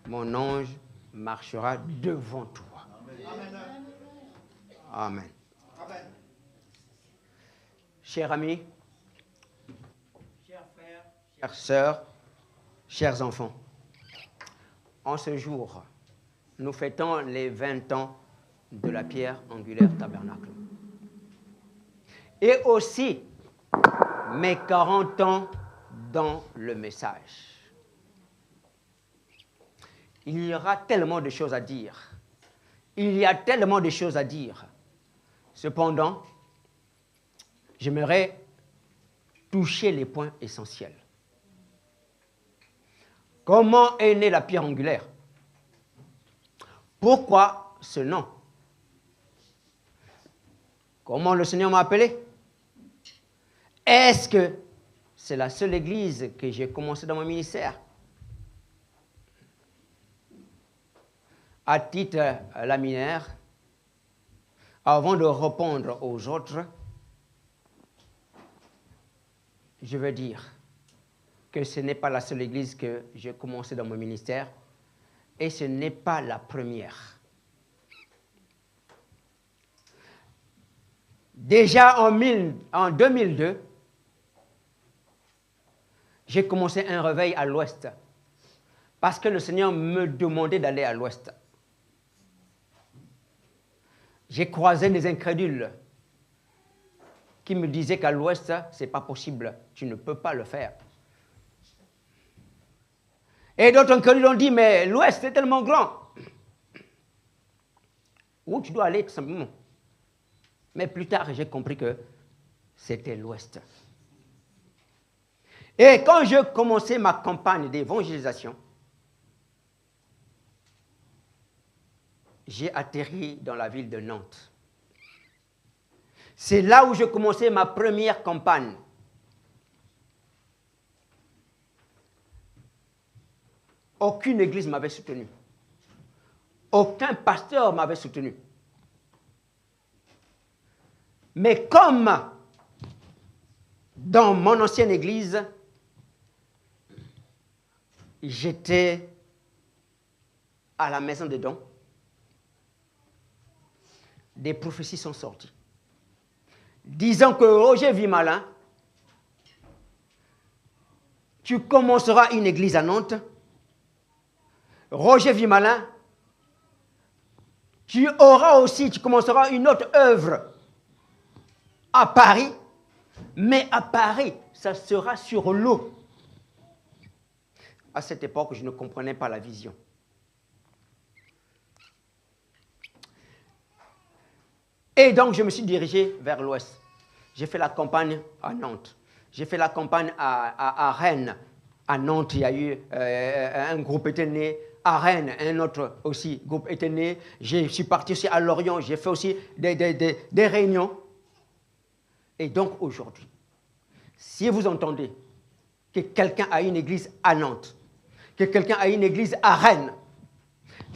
mon ange marchera devant toi. Amen. Amen. Chers amis, chers frères, chères sœurs, chers enfants, en ce jour, nous fêtons les 20 ans de la pierre angulaire tabernacle. Et aussi mes 40 ans dans le message. Il y aura tellement de choses à dire. Il y a tellement de choses à dire. Cependant, j'aimerais toucher les points essentiels. Comment est née la pierre angulaire? Pourquoi ce nom? Comment le Seigneur m'a appelé? Est-ce que c'est la seule église que j'ai commencé dans mon ministère? À titre laminaire, avant de répondre aux autres, je veux dire que ce n'est pas la seule église que j'ai commencé dans mon ministère et ce n'est pas la première. Déjà en 2002, j'ai commencé un réveil à l'ouest parce que le Seigneur me demandait d'aller à l'ouest. J'ai croisé des incrédules qui me disaient qu'à l'ouest, ce n'est pas possible, tu ne peux pas le faire. Et d'autres incrédules ont dit, mais l'ouest est tellement grand. Où tu dois aller tout simplement. Mais plus tard, j'ai compris que c'était l'ouest. Et quand je commençais ma campagne d'évangélisation, j'ai atterri dans la ville de Nantes. C'est là où je commençais ma première campagne. Aucune église m'avait soutenu. Aucun pasteur m'avait soutenu. Mais comme dans mon ancienne église, j'étais à la maison des dons, des prophéties sont sorties, disant que Roger Vimalin, tu commenceras une église à Nantes. Roger Vimalin, tu commenceras une autre œuvre à Paris, mais à Paris, ça sera sur l'eau. À cette époque, je ne comprenais pas la vision. Et donc, je me suis dirigé vers l'ouest. J'ai fait la campagne à Nantes. J'ai fait la campagne à Rennes. À Nantes, il y a eu un groupe était né. À Rennes, un autre aussi groupe était né. Je suis parti aussi à Lorient. J'ai fait aussi des réunions. Et donc, aujourd'hui, si vous entendez que quelqu'un a une église à Nantes, que quelqu'un a une église à Rennes,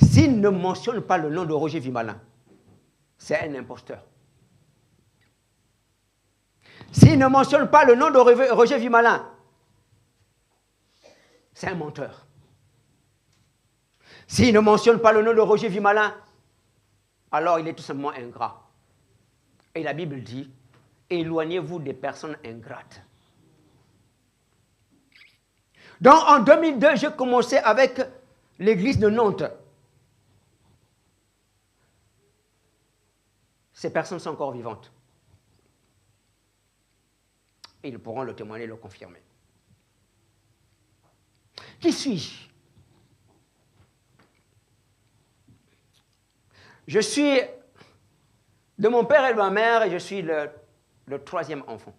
s'il ne mentionne pas le nom de Roger Vimalin, c'est un imposteur. S'il ne mentionne pas le nom de Roger Vimalin, c'est un menteur. S'il ne mentionne pas le nom de Roger Vimalin, alors il est tout simplement ingrat. Et la Bible dit, éloignez-vous des personnes ingrates. Donc en 2002, j'ai commencé avec l'église de Nantes. Ces personnes sont encore vivantes. Et ils pourront le témoigner, le confirmer. Qui suis-je? Je suis de mon père et de ma mère, et je suis le troisième enfant.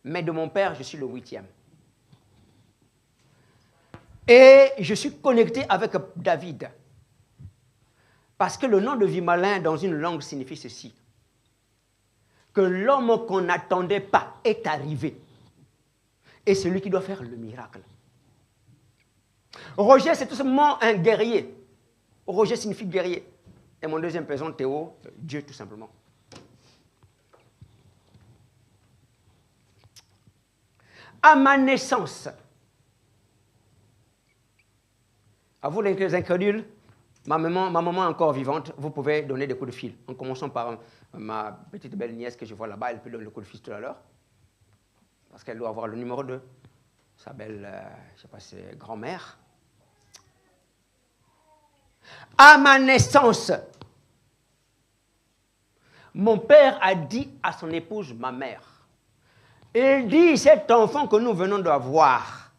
Mais de mon père, je suis le 8e. Et je suis connecté avec David. Parce que le nom de Vimalin dans une langue signifie ceci. Que l'homme qu'on n'attendait pas est arrivé. Et celui qui doit faire le miracle. Roger, c'est tout simplement un guerrier. Roger signifie guerrier. Et mon deuxième prénom, Théo, Dieu tout simplement. À ma naissance, À vous les incrédules, ma maman encore vivante, vous pouvez donner des coups de fil. En commençant par ma petite belle nièce que je vois là-bas, elle peut donner le coup de fil tout à l'heure. Parce qu'elle doit avoir le numéro de sa belle, je ne sais pas, c'est grand-mère. À ma naissance, mon père a dit à son épouse, ma mère, il dit, cet enfant que nous venons d'avoir,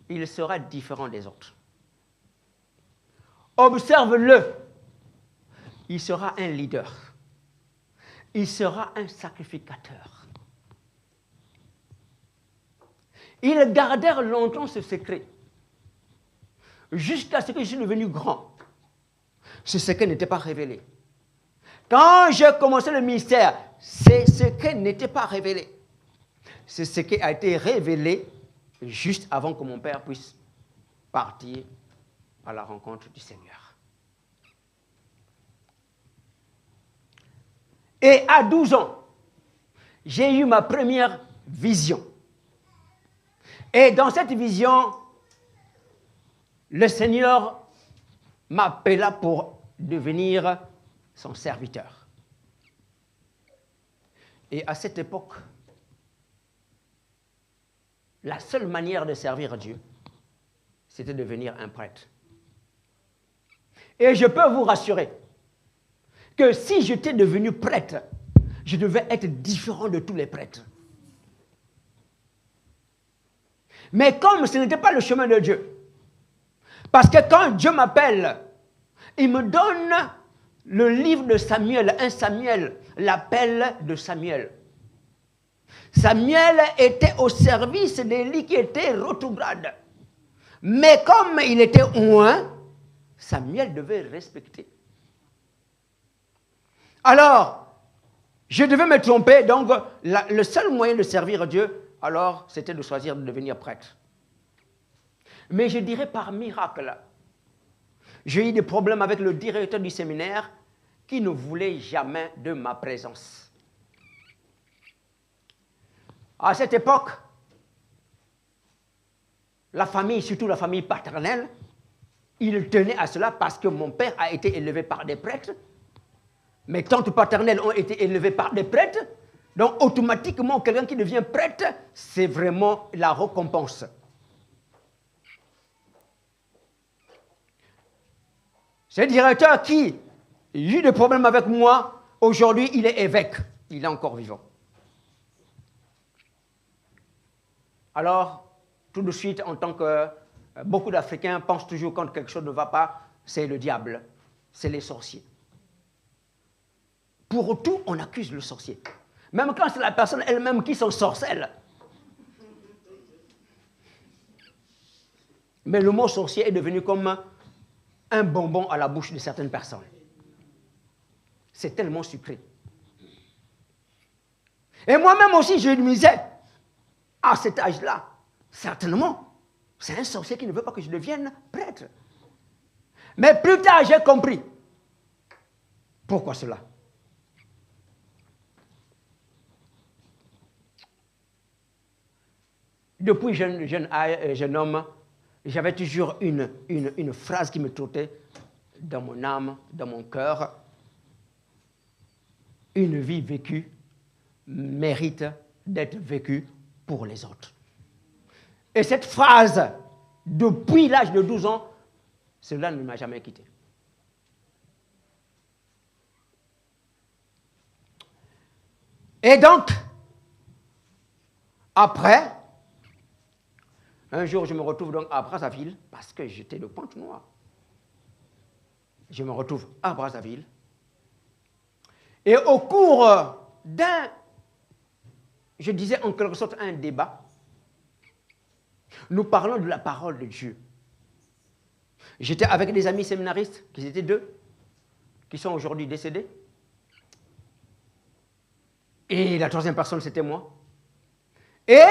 il sera différent des autres. Observe-le. Il sera un leader. Il sera un sacrificateur. Ils gardèrent longtemps ce secret, jusqu'à ce que je suis devenu grand. Ce secret n'était pas révélé. Quand j'ai commencé le ministère, ce secret n'était pas révélé. Ce secret a été révélé juste avant que mon père puisse partir à la rencontre du Seigneur. Et à 12 ans, j'ai eu ma première vision. Et dans cette vision, le Seigneur m'appela pour devenir son serviteur. Et à cette époque, la seule manière de servir Dieu, c'était de devenir un prêtre. Et je peux vous rassurer que si j'étais devenu prêtre, je devais être différent de tous les prêtres. Mais comme ce n'était pas le chemin de Dieu, parce que quand Dieu m'appelle, il me donne le livre de Samuel, 1 Samuel, l'appel de Samuel. Samuel était au service d'Élie qui était rétrograde. Mais comme il était oint, Samuel devait respecter. Alors, je devais me tromper, donc le seul moyen de servir Dieu, alors, c'était de choisir de devenir prêtre. Mais je dirais par miracle, j'ai eu des problèmes avec le directeur du séminaire qui ne voulait jamais de ma présence. À cette époque, la famille, surtout la famille paternelle, il tenait à cela parce que mon père a été élevé par des prêtres, mes tantes paternelles ont été élevées par des prêtres, donc automatiquement, quelqu'un qui devient prêtre, c'est vraiment la récompense. Ce directeur qui a eu des problèmes avec moi, aujourd'hui, il est évêque. Il est encore vivant. Alors, tout de suite, en tant que beaucoup d'Africains pensent toujours quand quelque chose ne va pas, c'est le diable, c'est les sorciers. Pour tout, on accuse le sorcier. Même quand c'est la personne elle-même qui s'ensorcelle. Mais le mot sorcier est devenu comme un bonbon à la bouche de certaines personnes. C'est tellement sucré. Et moi-même aussi, je me disais, à cet âge-là, certainement, c'est un sorcier qui ne veut pas que je devienne prêtre. Mais plus tard, j'ai compris. Pourquoi cela? Depuis jeune homme, j'avais toujours une phrase qui me trottait dans mon âme, dans mon cœur. Une vie vécue mérite d'être vécue pour les autres. Et cette phrase, depuis l'âge de 12 ans, cela ne m'a jamais quitté. Et donc, après, un jour, je me retrouve donc à Brazzaville, parce que j'étais de Pointe-Noire. Je me retrouve à Brazzaville. Et au cours d'un, je disais en quelque sorte un débat, nous parlons de la parole de Dieu. J'étais avec des amis séminaristes, qui étaient 2, qui sont aujourd'hui décédés. Et la 3e personne, c'était moi. Et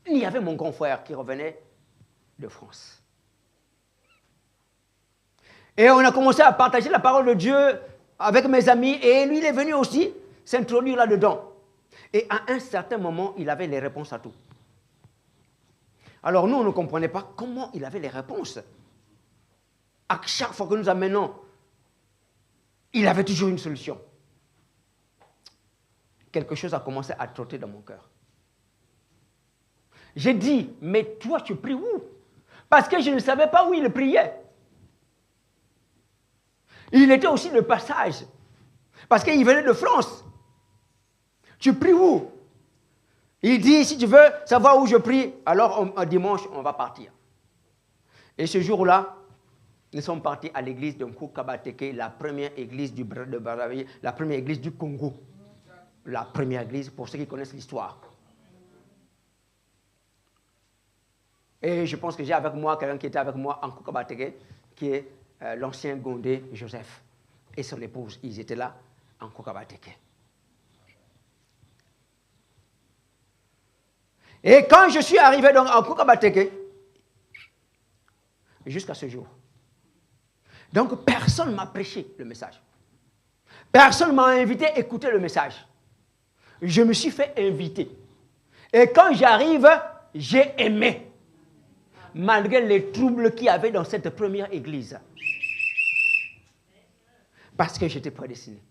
il y avait mon grand frère qui revenait de France. Et on a commencé à partager la parole de Dieu avec mes amis, et lui, il est venu aussi s'introduire là-dedans. Et à un certain moment, il avait les réponses à tout. Alors nous, on ne comprenait pas comment il avait les réponses. À chaque fois que nous amenons, il avait toujours une solution. Quelque chose a commencé à trotter dans mon cœur. J'ai dit, mais toi, tu pries où? Parce que je ne savais pas où il priait. Il était aussi de passage. Parce qu'il venait de France. Tu pries où? Il dit, si tu veux savoir où je prie, alors dimanche, on va partir. Et ce jour-là, nous sommes partis à l'église de Nkukabateke, la première église de Brazzaville, la première église du Congo. La première église, pour ceux qui connaissent l'histoire. Et je pense que j'ai avec moi quelqu'un qui était avec moi en Nkukabateke, qui est l'ancien Gondé Joseph et son épouse. Ils étaient là en Nkukabateke. Et quand je suis arrivé donc en Nkukabateke, jusqu'à ce jour, donc personne ne m'a prêché le message. Personne ne m'a invité à écouter le message. Je me suis fait inviter. Et quand j'arrive, j'ai aimé. Malgré les troubles qu'il y avait dans cette première église. Parce que j'étais prédestiné.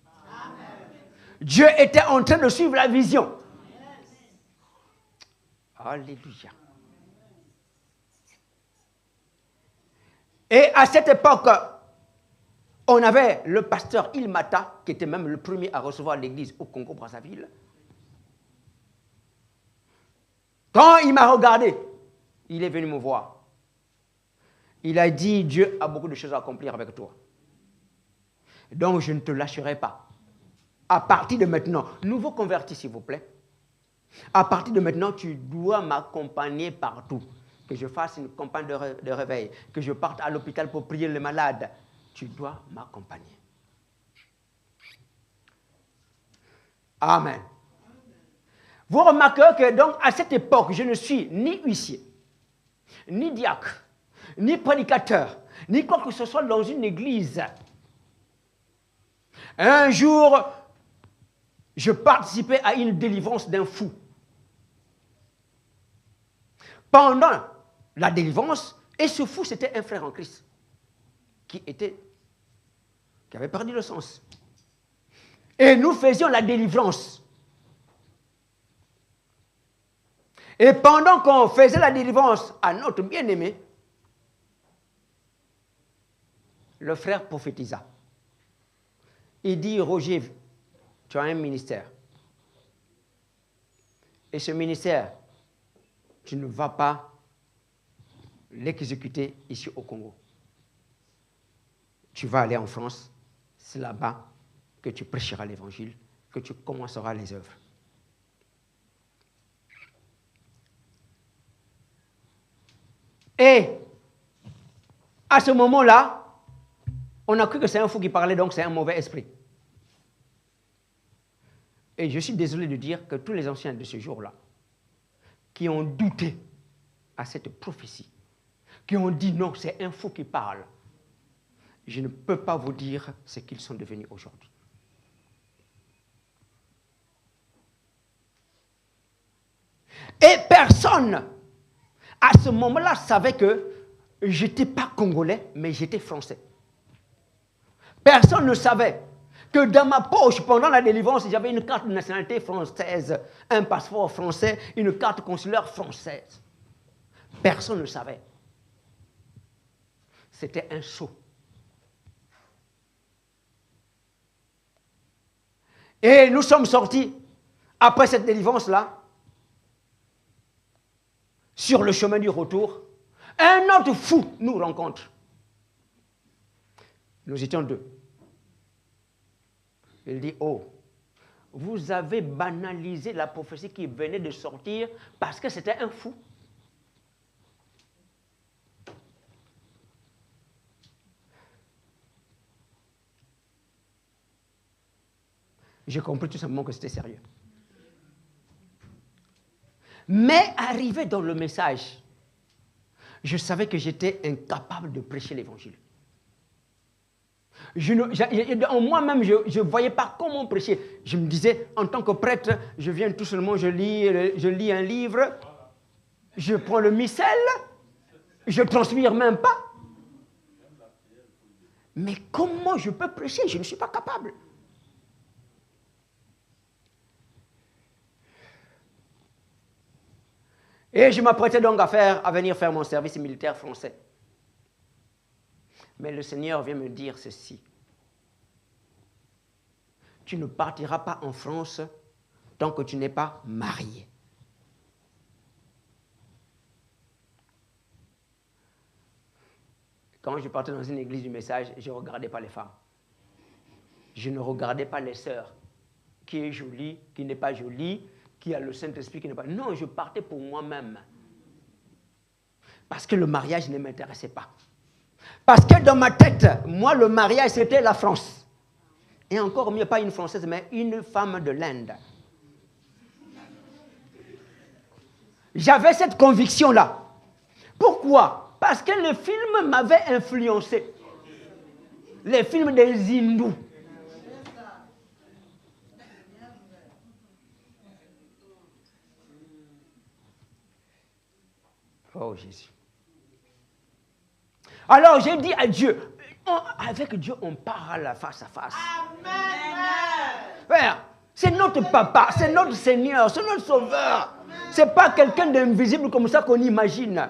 Dieu était en train de suivre la vision. Alléluia. Et à cette époque, on avait le pasteur Ilmata, qui était même le premier à recevoir l'église au Congo-Brazzaville. Quand il m'a regardé, il est venu me voir. Il a dit, Dieu a beaucoup de choses à accomplir avec toi. Donc je ne te lâcherai pas. À partir de maintenant, nouveau converti s'il vous plaît. À partir de maintenant, tu dois m'accompagner partout. Que je fasse une campagne de réveil, que je parte à l'hôpital pour prier les malades. Tu dois m'accompagner. Amen. Vous remarquez que donc à cette époque, je ne suis ni huissier, ni diacre, ni prédicateur, ni quoi que ce soit dans une église. Un jour, je participais à une délivrance d'un fou. Pendant la délivrance, et ce fou, c'était un frère en Christ qui avait perdu le sens. Et nous faisions la délivrance. Et pendant qu'on faisait la délivrance à notre bien-aimé, le frère prophétisa. Il dit, Roger, tu as un ministère. Et ce ministère, tu ne vas pas l'exécuter ici au Congo. Tu vas aller en France, c'est là-bas que tu prêcheras l'évangile, que tu commenceras les œuvres. Et à ce moment-là, on a cru que c'est un fou qui parlait, donc c'est un mauvais esprit. Et je suis désolé de dire que tous les anciens de ce jour-là, qui ont douté à cette prophétie, qui ont dit non, c'est un fou qui parle, je ne peux pas vous dire ce qu'ils sont devenus aujourd'hui. Et personne, à ce moment-là, savait que je n'étais pas congolais, mais j'étais français. Personne ne savait que dans ma poche, pendant la délivrance, j'avais une carte de nationalité française, un passeport français, une carte consulaire française. Personne ne savait. C'était un sceau. Et nous sommes sortis, après cette délivrance-là, sur le chemin du retour, un autre fou nous rencontre. Nous étions deux. Il dit, oh, vous avez banalisé la prophétie qui venait de sortir parce que c'était un fou. J'ai compris tout simplement que c'était sérieux. Mais arrivé dans le message, je savais que j'étais incapable de prêcher l'évangile. En moi-même, je ne voyais pas comment prêcher. Je me disais, en tant que prêtre, je viens tout seulement, je lis un livre, Je prends le missel, je ne transpire même pas. Mais comment je peux prêcher? Je ne suis pas capable. Et je m'apprêtais donc à venir faire mon service militaire français. Mais le Seigneur vient me dire ceci. Tu ne partiras pas en France tant que tu n'es pas marié. Quand je partais dans une église du message, je ne regardais pas les femmes. Je ne regardais pas les sœurs. Qui est jolie, qui n'est pas jolie, qui a le Saint-Esprit, qui n'est pas... Non, je partais pour moi-même. Parce que le mariage ne m'intéressait pas. Parce que dans ma tête, moi, le mariage, c'était la France. Et encore mieux, pas une Française, mais une femme de l'Inde. J'avais cette conviction-là. Pourquoi? Parce que le film m'avait influencé. Les films des hindous. Oh Jésus. Alors j'ai dit à Dieu, avec Dieu on parle face à face. Amen. C'est notre papa, c'est notre Seigneur, c'est notre Sauveur. Ce n'est pas quelqu'un d'invisible comme ça qu'on imagine.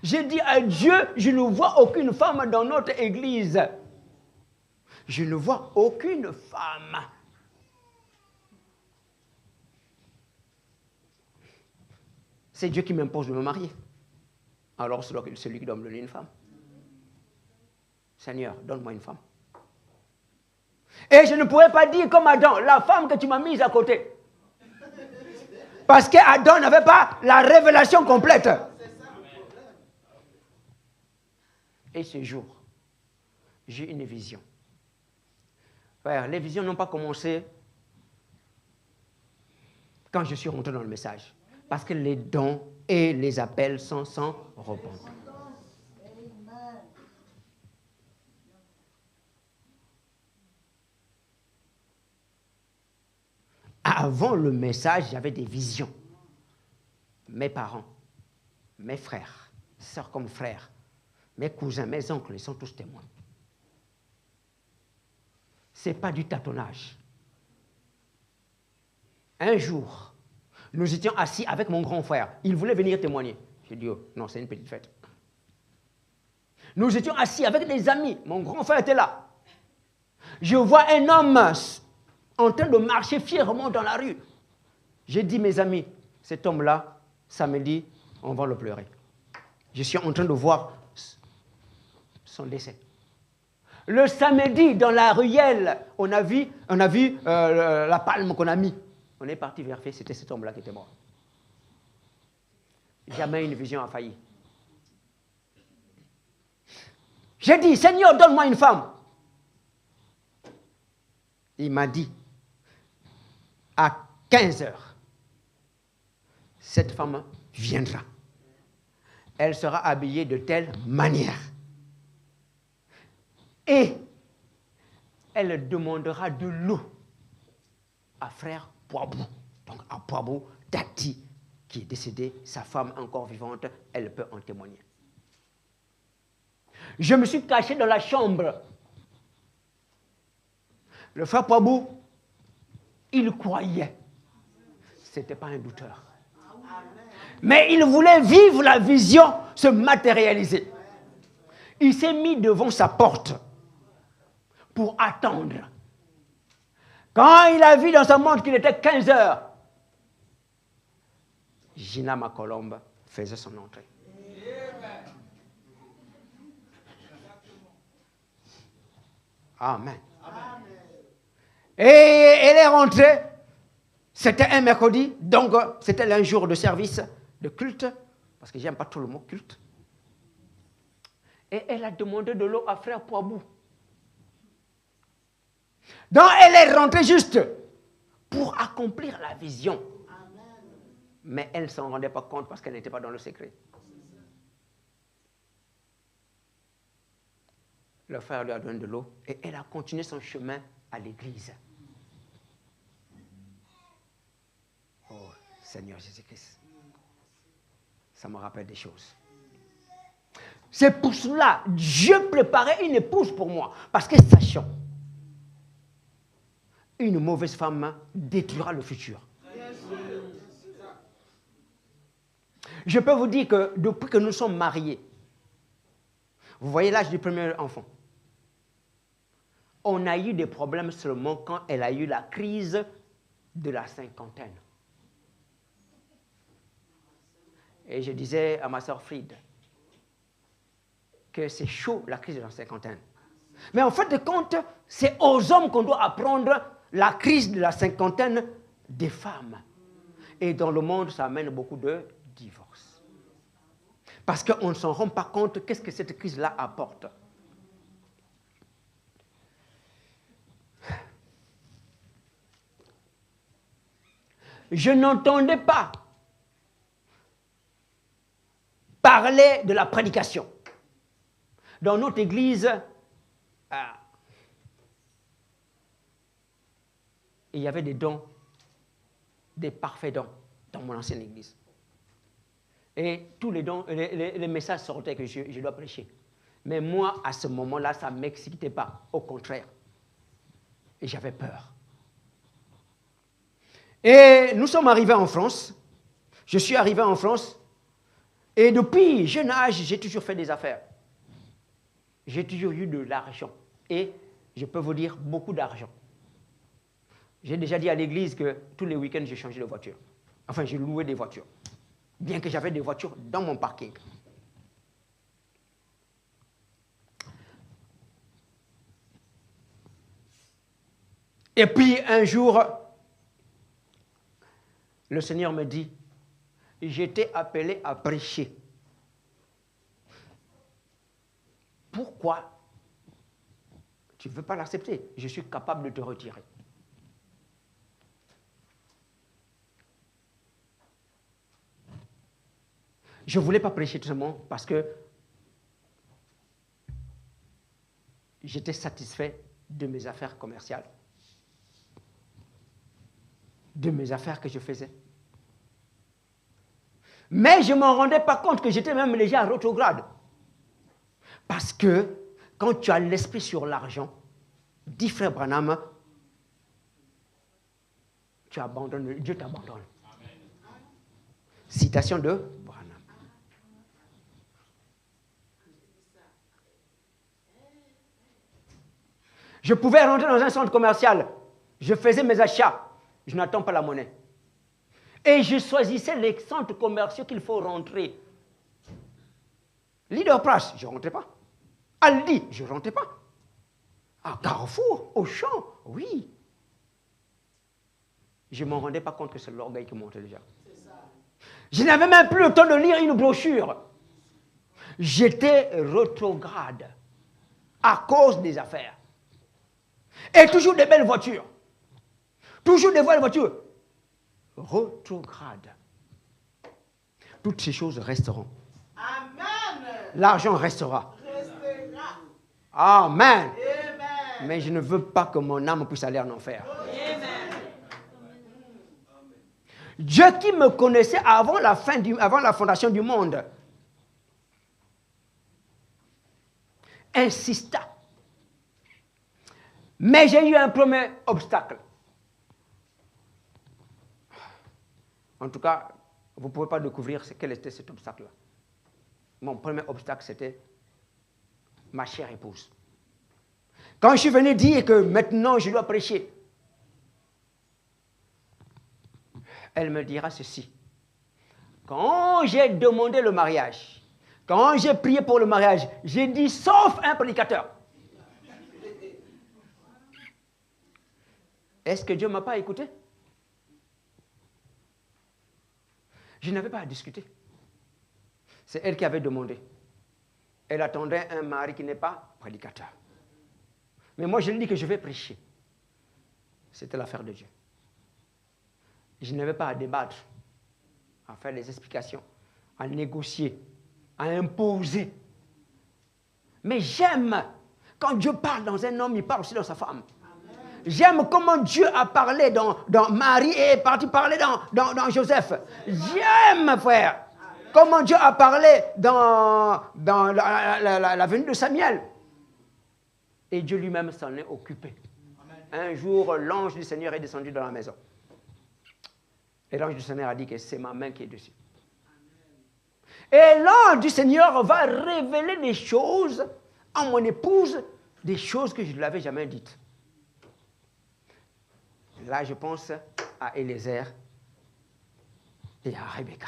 J'ai dit à Dieu, je ne vois aucune femme dans notre église. Je ne vois aucune femme. C'est Dieu qui m'impose de me marier. Alors c'est celui qui doit me donner une femme. Seigneur, donne-moi une femme. Et je ne pourrais pas dire comme Adam, la femme que tu m'as mise à côté. Parce qu'Adam n'avait pas la révélation complète. Et ce jour, j'ai une vision. Frère, les visions n'ont pas commencé quand je suis rentré dans le message. Parce que les dons et les appels sont sans repentance. Avant le message, j'avais des visions. Mes parents, mes frères, sœurs comme frères, mes cousins, mes oncles, ils sont tous témoins. Ce n'est pas du tâtonnage. Un jour, nous étions assis avec mon grand frère. Il voulait venir témoigner. J'ai dit, oh, non, c'est une petite fête. Nous étions assis avec des amis. Mon grand frère était là. Je vois un homme en train de marcher fièrement dans la rue. J'ai dit, mes amis, cet homme-là, samedi, on va le pleurer. Je suis en train de voir son décès. Le samedi, dans la ruelle, on a vu la palme qu'on a mis. On est parti vérifier, c'était cet homme-là qui était mort. Jamais une vision a failli. J'ai dit, Seigneur, donne-moi une femme. Il m'a dit, à 15 heures, cette femme viendra. Elle sera habillée de telle manière. Et elle demandera de l'eau à frère Poabou. Donc à Poabou, Tati, qui est décédée, sa femme encore vivante, elle peut en témoigner. Je me suis caché dans la chambre. Le frère Poabou, il croyait. Ce n'était pas un douteur. Mais il voulait vivre la vision, se matérialiser. Il s'est mis devant sa porte pour attendre. Quand il a vu dans sa montre qu'il était 15 heures, Gina Macolombe faisait son entrée. Amen. Et elle est rentrée. C'était un mercredi, donc c'était un jour de service, de culte, parce que j'aime pas trop le mot culte. Et elle a demandé de l'eau à frère Poabou. Donc elle est rentrée juste pour accomplir la vision. Mais elle ne s'en rendait pas compte parce qu'elle n'était pas dans le secret. Le frère lui a donné de l'eau et elle a continué son chemin à l'église. Oh, Seigneur Jésus-Christ. ça me rappelle des choses. C'est pour cela que Dieu préparait une épouse pour moi. Parce que sachant, une mauvaise femme détruira le futur. Je peux vous dire que depuis que nous sommes mariés, vous voyez l'âge du premier enfant, on a eu des problèmes seulement quand elle a eu la crise de la cinquantaine. Et je disais à ma soeur Fried que c'est chaud la crise de la cinquantaine. Mais en fait de compte, c'est aux hommes qu'on doit apprendre la crise de la cinquantaine des femmes. Et dans le monde, ça amène beaucoup de divorces. Parce qu'on ne s'en rend pas compte qu'est-ce que cette crise-là apporte. Je n'entendais pas parler de la prédication. Dans notre église, il y avait des dons, des parfaits dons dans mon ancienne église. Et tous les dons, les messages sortaient que je dois prêcher. Mais moi, à ce moment-là, ça ne m'excitait pas. Au contraire. Et j'avais peur. Et nous sommes arrivés en France. Je suis arrivé en France. Et depuis jeune âge, j'ai toujours fait des affaires. J'ai toujours eu de l'argent. Et je peux vous dire, beaucoup d'argent. J'ai déjà dit à l'église que tous les week-ends, j'ai changé de voiture. Enfin, j'ai loué des voitures. Bien que j'avais des voitures dans mon parking. Et puis, un jour, le Seigneur me dit, j'étais appelé à prêcher. Pourquoi tu ne veux pas l'accepter? Je suis capable de te retirer. Je ne voulais pas prêcher tout simplement parce que j'étais satisfait de mes affaires commerciales, de mes affaires que je faisais. Mais je ne m'en rendais pas compte que j'étais même déjà rétrograde. Parce que quand tu as l'esprit sur l'argent, dit Frère Branham, tu abandonnes, Dieu t'abandonne. Citation de Branham. Je pouvais rentrer dans un centre commercial, je faisais mes achats, je n'attends pas la monnaie. Et je choisissais les centres commerciaux qu'il faut rentrer. Leader Price, je ne rentrais pas. Aldi, je ne rentrais pas. À Carrefour, Auchan, oui. Je ne m'en rendais pas compte que c'est l'orgueil qui montait déjà. Je n'avais même plus le temps de lire une brochure. J'étais rétrograde à cause des affaires. Et toujours des belles voitures. Toujours des belles voitures. Rétrograde. Toutes ces choses resteront. Amen. L'argent restera. Restera. Amen. Amen. Mais je ne veux pas que mon âme puisse aller en enfer. Amen. Dieu qui me connaissait avant la fondation du monde insista. Mais j'ai eu un premier obstacle. En tout cas, vous ne pouvez pas découvrir quel était cet obstacle-là. Mon premier obstacle, c'était ma chère épouse. Quand je suis venu dire que maintenant je dois prêcher, elle me dira ceci. Quand j'ai demandé le mariage, quand j'ai prié pour le mariage, j'ai dit sauf un prédicateur. Est-ce que Dieu ne m'a pas écouté? Je n'avais pas à discuter. C'est elle qui avait demandé. Elle attendait un mari qui n'est pas prédicateur. Mais moi, je lui ai dit que je vais prêcher. C'était l'affaire de Dieu. Je n'avais pas à débattre, à faire des explications, à négocier, à imposer. Mais j'aime quand Dieu parle dans un homme, il parle aussi dans sa femme. J'aime comment Dieu a parlé dans Marie et est parti parler dans Joseph. J'aime, frère, comment Dieu a parlé dans la venue de Samuel. Et Dieu lui-même s'en est occupé. Un jour, l'ange du Seigneur est descendu dans la maison. Et l'ange du Seigneur a dit que c'est ma main qui est dessus. Et l'ange du Seigneur va révéler des choses à mon épouse, des choses que je ne l'avais jamais dites. Là, je pense à Eliezer et à Rebecca.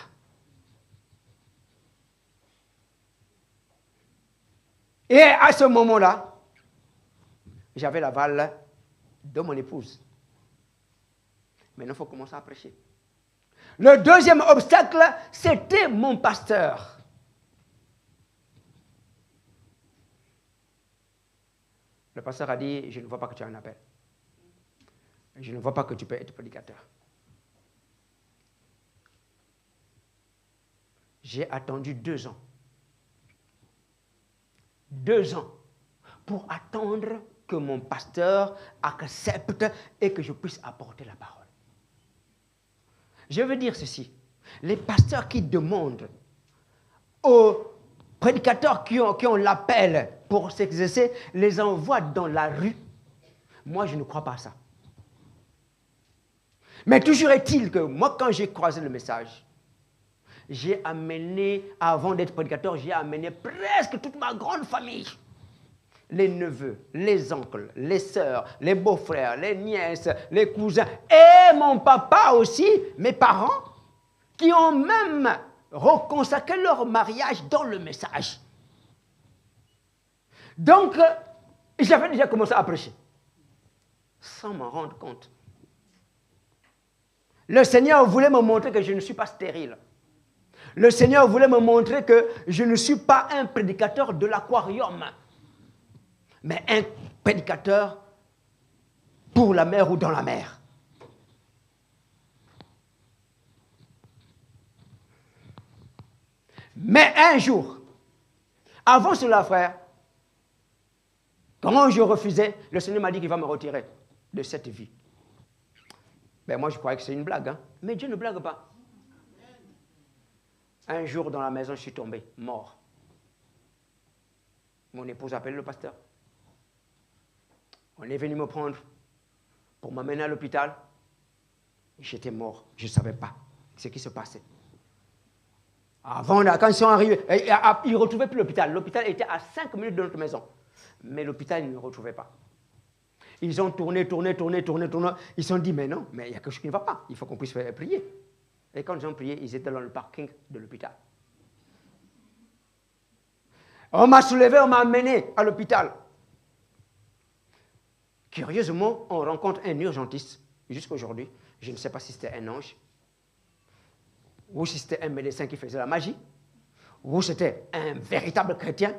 Et à ce moment-là, j'avais l'aval de mon épouse. Maintenant, il faut commencer à prêcher. Le deuxième obstacle, c'était mon pasteur. Le pasteur a dit, je ne vois pas que tu as un appel. Je ne vois pas que tu peux être prédicateur. J'ai attendu 2 ans. 2 ans pour attendre que mon pasteur accepte et que je puisse apporter la parole. Je veux dire ceci. Les pasteurs qui demandent aux prédicateurs qui ont l'appel pour s'exercer, les envoient dans la rue. Moi, je ne crois pas à ça. Mais toujours est-il que moi, quand j'ai croisé le message, j'ai amené, avant d'être prédicateur, j'ai amené presque toute ma grande famille. Les neveux, les oncles, les sœurs, les beaux-frères, les nièces, les cousins, et mon papa aussi, mes parents, qui ont même reconsacré leur mariage dans le message. Donc, j'avais déjà commencé à prêcher, sans m'en rendre compte. Le Seigneur voulait me montrer que je ne suis pas stérile. Le Seigneur voulait me montrer que je ne suis pas un prédicateur de l'aquarium, mais un prédicateur pour la mer ou dans la mer. Mais un jour, avant cela, frère, quand je refusais, le Seigneur m'a dit qu'il va me retirer de cette vie. Ben moi, je croyais que c'est une blague, hein? Mais Dieu ne blague pas. Un jour, dans la maison, je suis tombé, mort. Mon épouse a appelé le pasteur. On est venu me prendre pour m'amener à l'hôpital. J'étais mort. Je ne savais pas ce qui se passait. Avant, quand ils sont arrivés, ils ne retrouvaient plus l'hôpital. L'hôpital était à 5 minutes de notre maison. Mais l'hôpital, ils ne le retrouvaient pas. Ils ont tourné. Ils se sont dit, mais non, mais il y a quelque chose qui ne va pas. Il faut qu'on puisse prier. Et quand ils ont prié, ils étaient dans le parking de l'hôpital. On m'a soulevé, on m'a amené à l'hôpital. Curieusement, on rencontre un urgentiste. Jusqu'à aujourd'hui, je ne sais pas si c'était un ange, ou si c'était un médecin qui faisait la magie, ou c'était un véritable chrétien.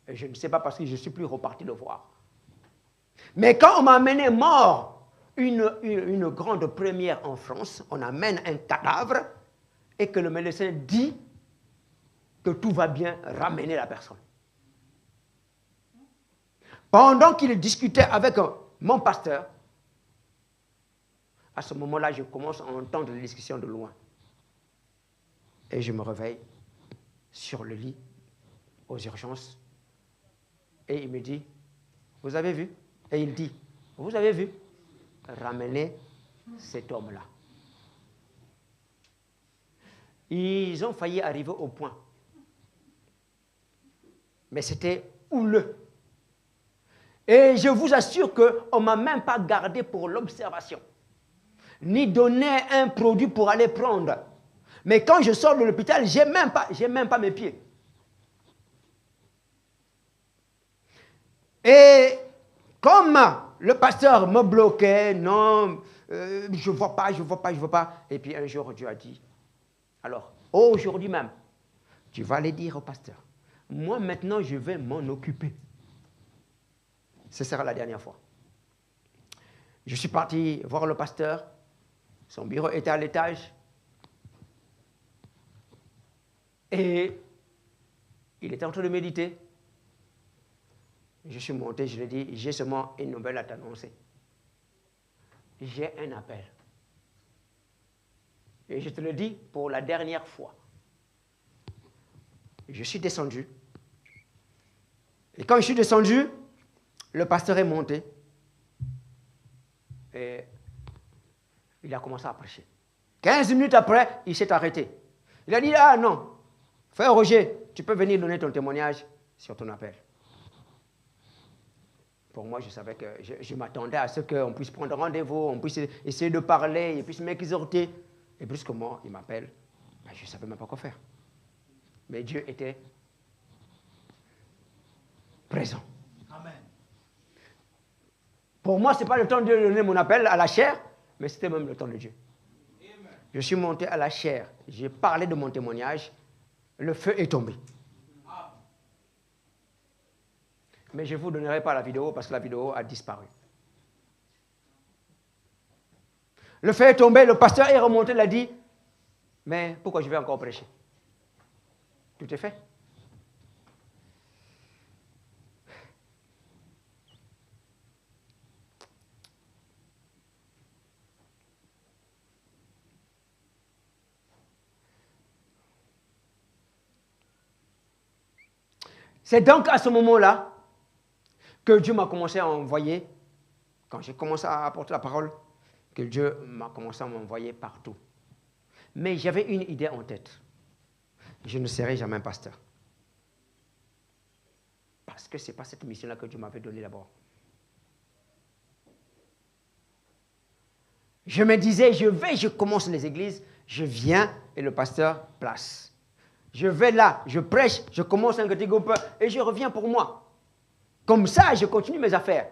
Et je ne sais pas parce que je ne suis plus reparti le voir. Mais quand on m'a amené mort, une grande première en France, on amène un cadavre et que le médecin dit que tout va bien, ramener la personne. Pendant qu'il discutait avec mon pasteur, à ce moment-là, je commence à entendre les discussions de loin. Et je me réveille sur le lit, aux urgences, et il me dit, vous avez vu? Et il dit, vous avez vu? Ramenez cet homme-là. Ils ont failli arriver au point. Mais c'était houleux. Et je vous assure qu'on ne m'a même pas gardé pour l'observation, ni donné un produit pour aller prendre. Mais quand je sors de l'hôpital, je n'ai même pas mes pieds. Et comme le pasteur me bloquait, non, je ne vois pas. Et puis un jour, Dieu a dit, alors, aujourd'hui même, tu vas aller dire au pasteur, moi maintenant, je vais m'en occuper. Ce sera la dernière fois. Je suis parti voir le pasteur. Son bureau était à l'étage. Et il était en train de méditer. Je suis monté, je lui ai dit, j'ai seulement une nouvelle à t'annoncer. J'ai un appel. Et je te le dis pour la dernière fois. Je suis descendu. Et quand je suis descendu, le pasteur est monté. Et il a commencé à prêcher. 15 minutes après, il s'est arrêté. Il a dit, ah non, frère Roger, tu peux venir donner ton témoignage sur ton appel. Pour moi, je savais que je m'attendais à ce qu'on puisse prendre rendez-vous, on puisse essayer de parler, il puisse m'exhorter. Et brusquement, il m'appelle. Ben, je ne savais même pas quoi faire. Mais Dieu était présent. Amen. Pour moi, ce n'est pas le temps de donner mon appel à la chair, mais c'était même le temps de Dieu. Amen. Je suis monté à la chair, j'ai parlé de mon témoignage, le feu est tombé. Mais je ne vous donnerai pas la vidéo parce que la vidéo a disparu. Le feu est tombé, le pasteur est remonté, il a dit, mais pourquoi je vais encore prêcher? Tout est fait. C'est donc à ce moment-là que Dieu m'a commencé à envoyer, quand j'ai commencé à apporter la parole, que Dieu m'a commencé à m'envoyer partout. Mais j'avais une idée en tête. Je ne serai jamais un pasteur. Parce que ce n'est pas cette mission-là que Dieu m'avait donnée d'abord. Je me disais, je commence les églises, je viens et le pasteur place. Je vais là, je prêche, je commence un petit groupe et je reviens pour moi. Comme ça, je continue mes affaires.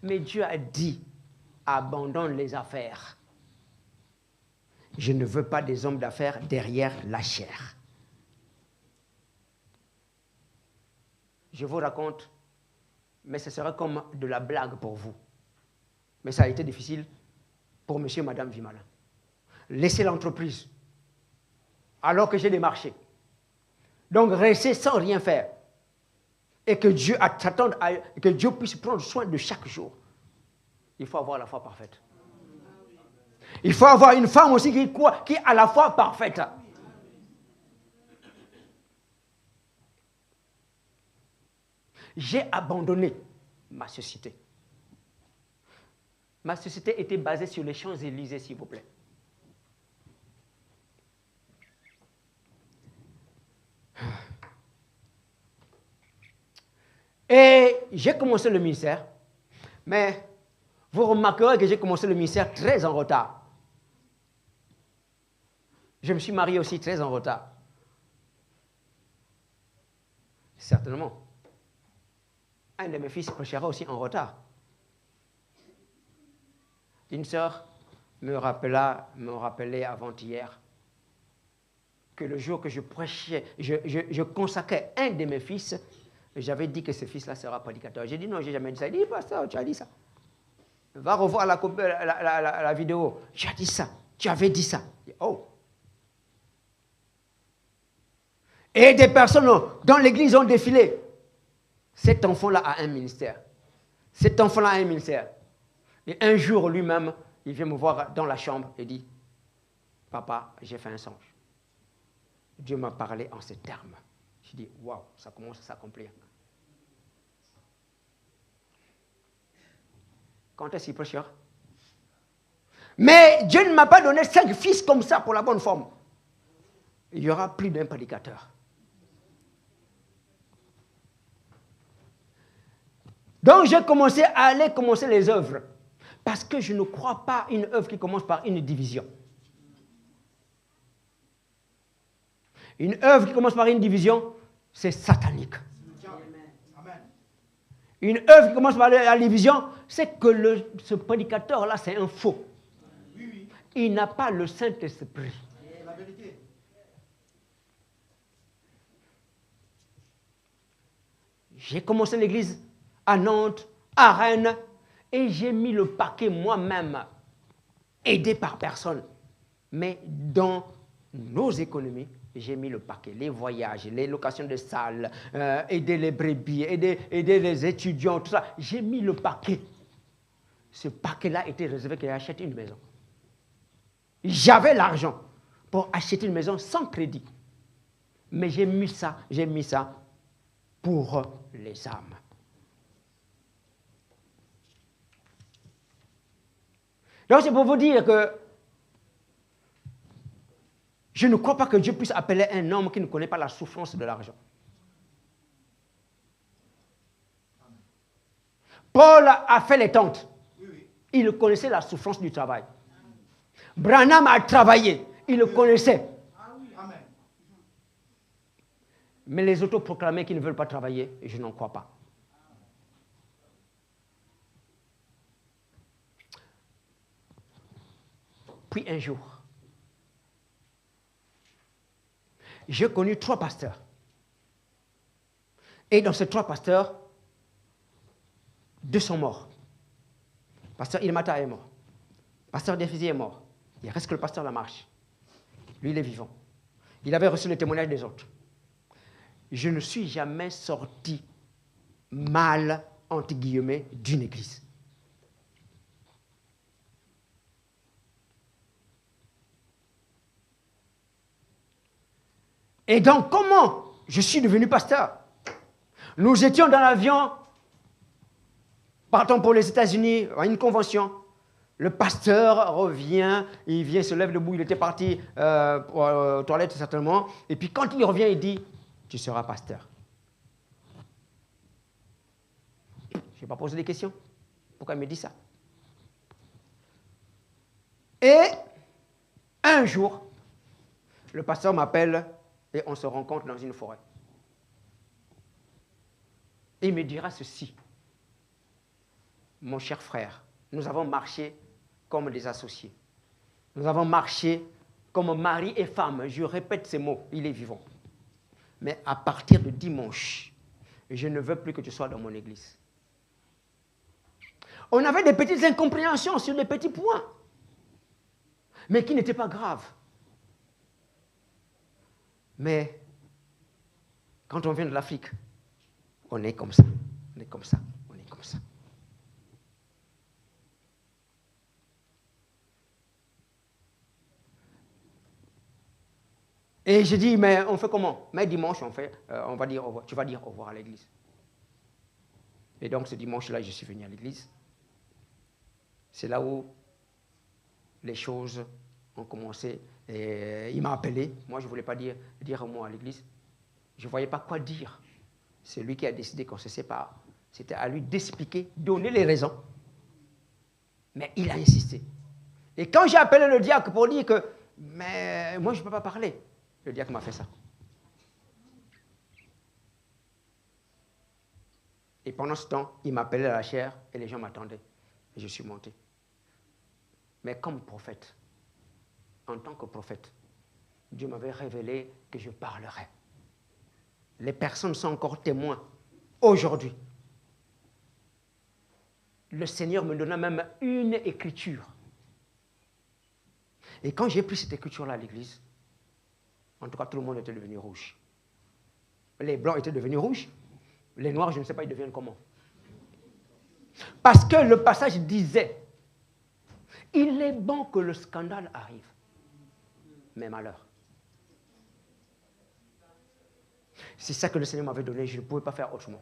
Mais Dieu a dit, abandonne les affaires. Je ne veux pas des hommes d'affaires derrière la chair. Je vous raconte, mais ce serait comme de la blague pour vous. Mais ça a été difficile pour monsieur et madame Vimala. Laisser l'entreprise alors que j'ai des marchés. Donc rester sans rien faire. Et que Dieu t'attende, que Dieu puisse prendre soin de chaque jour. Il faut avoir la foi parfaite. Il faut avoir une femme aussi qui a la foi parfaite. J'ai abandonné ma société. Ma société était basée sur les Champs-Élysées, s'il vous plaît. Et j'ai commencé le ministère, mais vous remarquerez que j'ai commencé le ministère très en retard. Je me suis marié aussi très en retard. Certainement. Un de mes fils prêchera aussi en retard. Une sœur me rappelait avant-hier que le jour que je prêchais, je consacrais un de mes fils. J'avais dit que ce fils-là sera prédicateur. J'ai dit non, je n'ai jamais dit ça. Il dit, pasteur, tu as dit ça. Va revoir la vidéo. Tu as dit ça. Tu avais dit ça. Dit, oh. Et des personnes dans l'église ont défilé. Cet enfant-là a un ministère. Cet enfant-là a un ministère. Et un jour, lui-même, il vient me voir dans la chambre et dit, papa, j'ai fait un songe. Dieu m'a parlé en ces termes. Je dis, waouh, ça commence à s'accomplir. Quand est-ce qu'il prêchera? Mais Dieu ne m'a pas donné 5 fils comme ça pour la bonne forme. Il y aura plus d'un prédicateur. Donc j'ai commencé à aller commencer les œuvres. Parce que je ne crois pas une œuvre qui commence par une division. Une œuvre qui commence par une division, c'est satanique. Une œuvre qui commence par la division, c'est que ce prédicateur-là, c'est un faux. Il n'a pas le Saint-Esprit. J'ai commencé l'église à Nantes, à Rennes, et j'ai mis le paquet moi-même, aidé par personne. Mais dans nos économies, j'ai mis le paquet, les voyages, les locations de salles, aider les brebis, aider les étudiants, tout ça. J'ai mis le paquet. Ce paquet-là était réservé qu'il achète une maison. J'avais l'argent pour acheter une maison sans crédit. Mais j'ai mis ça pour les âmes. Donc c'est pour vous dire que je ne crois pas que Dieu puisse appeler un homme qui ne connaît pas la souffrance de l'argent. Paul a fait les tentes. Il connaissait la souffrance du travail. Branham a travaillé. Il le connaissait. Mais les autoproclamés qui ne veulent pas travailler, je n'en crois pas. Puis un jour, j'ai connu 3 pasteurs. Et dans ces 3 pasteurs, 2 sont morts. Pasteur Ilmata est mort. Pasteur Defizi est mort. Il reste que le pasteur Lamarche. Lui, il est vivant. Il avait reçu les témoignages des autres. Je ne suis jamais sorti mal, entre guillemets, d'une église. Et donc, comment je suis devenu pasteur? Nous étions dans l'avion, partons pour les États-Unis, à une convention. Le pasteur revient, il vient, se lève debout, il était parti aux toilettes certainement. Et puis quand il revient, il dit, tu seras pasteur. Je n'ai pas posé des questions. Pourquoi il me dit ça? Et un jour, le pasteur m'appelle et on se rencontre dans une forêt. Et il me dira ceci. Mon cher frère, nous avons marché comme des associés. Nous avons marché comme mari et femme. Je répète ces mots, il est vivant. Mais à partir de dimanche, je ne veux plus que tu sois dans mon église. On avait des petites incompréhensions sur des petits points, mais qui n'étaient pas graves. Mais quand on vient de l'Afrique, on est comme ça, on est comme ça, on est comme ça. Et j'ai dit, mais on fait comment? Mais dimanche, on va dire au revoir. Tu vas dire au revoir à l'église. Et donc ce dimanche-là, je suis venu à l'église. C'est là où les choses ont commencé. Et il m'a appelé. Moi, je ne voulais pas dire un mot à l'église. Je ne voyais pas quoi dire. C'est lui qui a décidé qu'on se sépare. C'était à lui d'expliquer, donner les raisons. Mais il a insisté. Et quand j'ai appelé le diacre pour dire que, mais moi, je ne peux pas parler, le diacre m'a fait ça. Et pendant ce temps, il m'appelait à la chaire et les gens m'attendaient. Et je suis monté. Mais comme prophète, en tant que prophète, Dieu m'avait révélé que je parlerais. Les personnes sont encore témoins. Aujourd'hui, le Seigneur me donna même une écriture. Et quand j'ai pris cette écriture-là à l'église, en tout cas, tout le monde était devenu rouge. Les blancs étaient devenus rouges. Les noirs, je ne sais pas, ils deviennent comment. Parce que le passage disait, il est bon que le scandale arrive, mais malheur. C'est ça que le Seigneur m'avait donné, je ne pouvais pas faire autrement.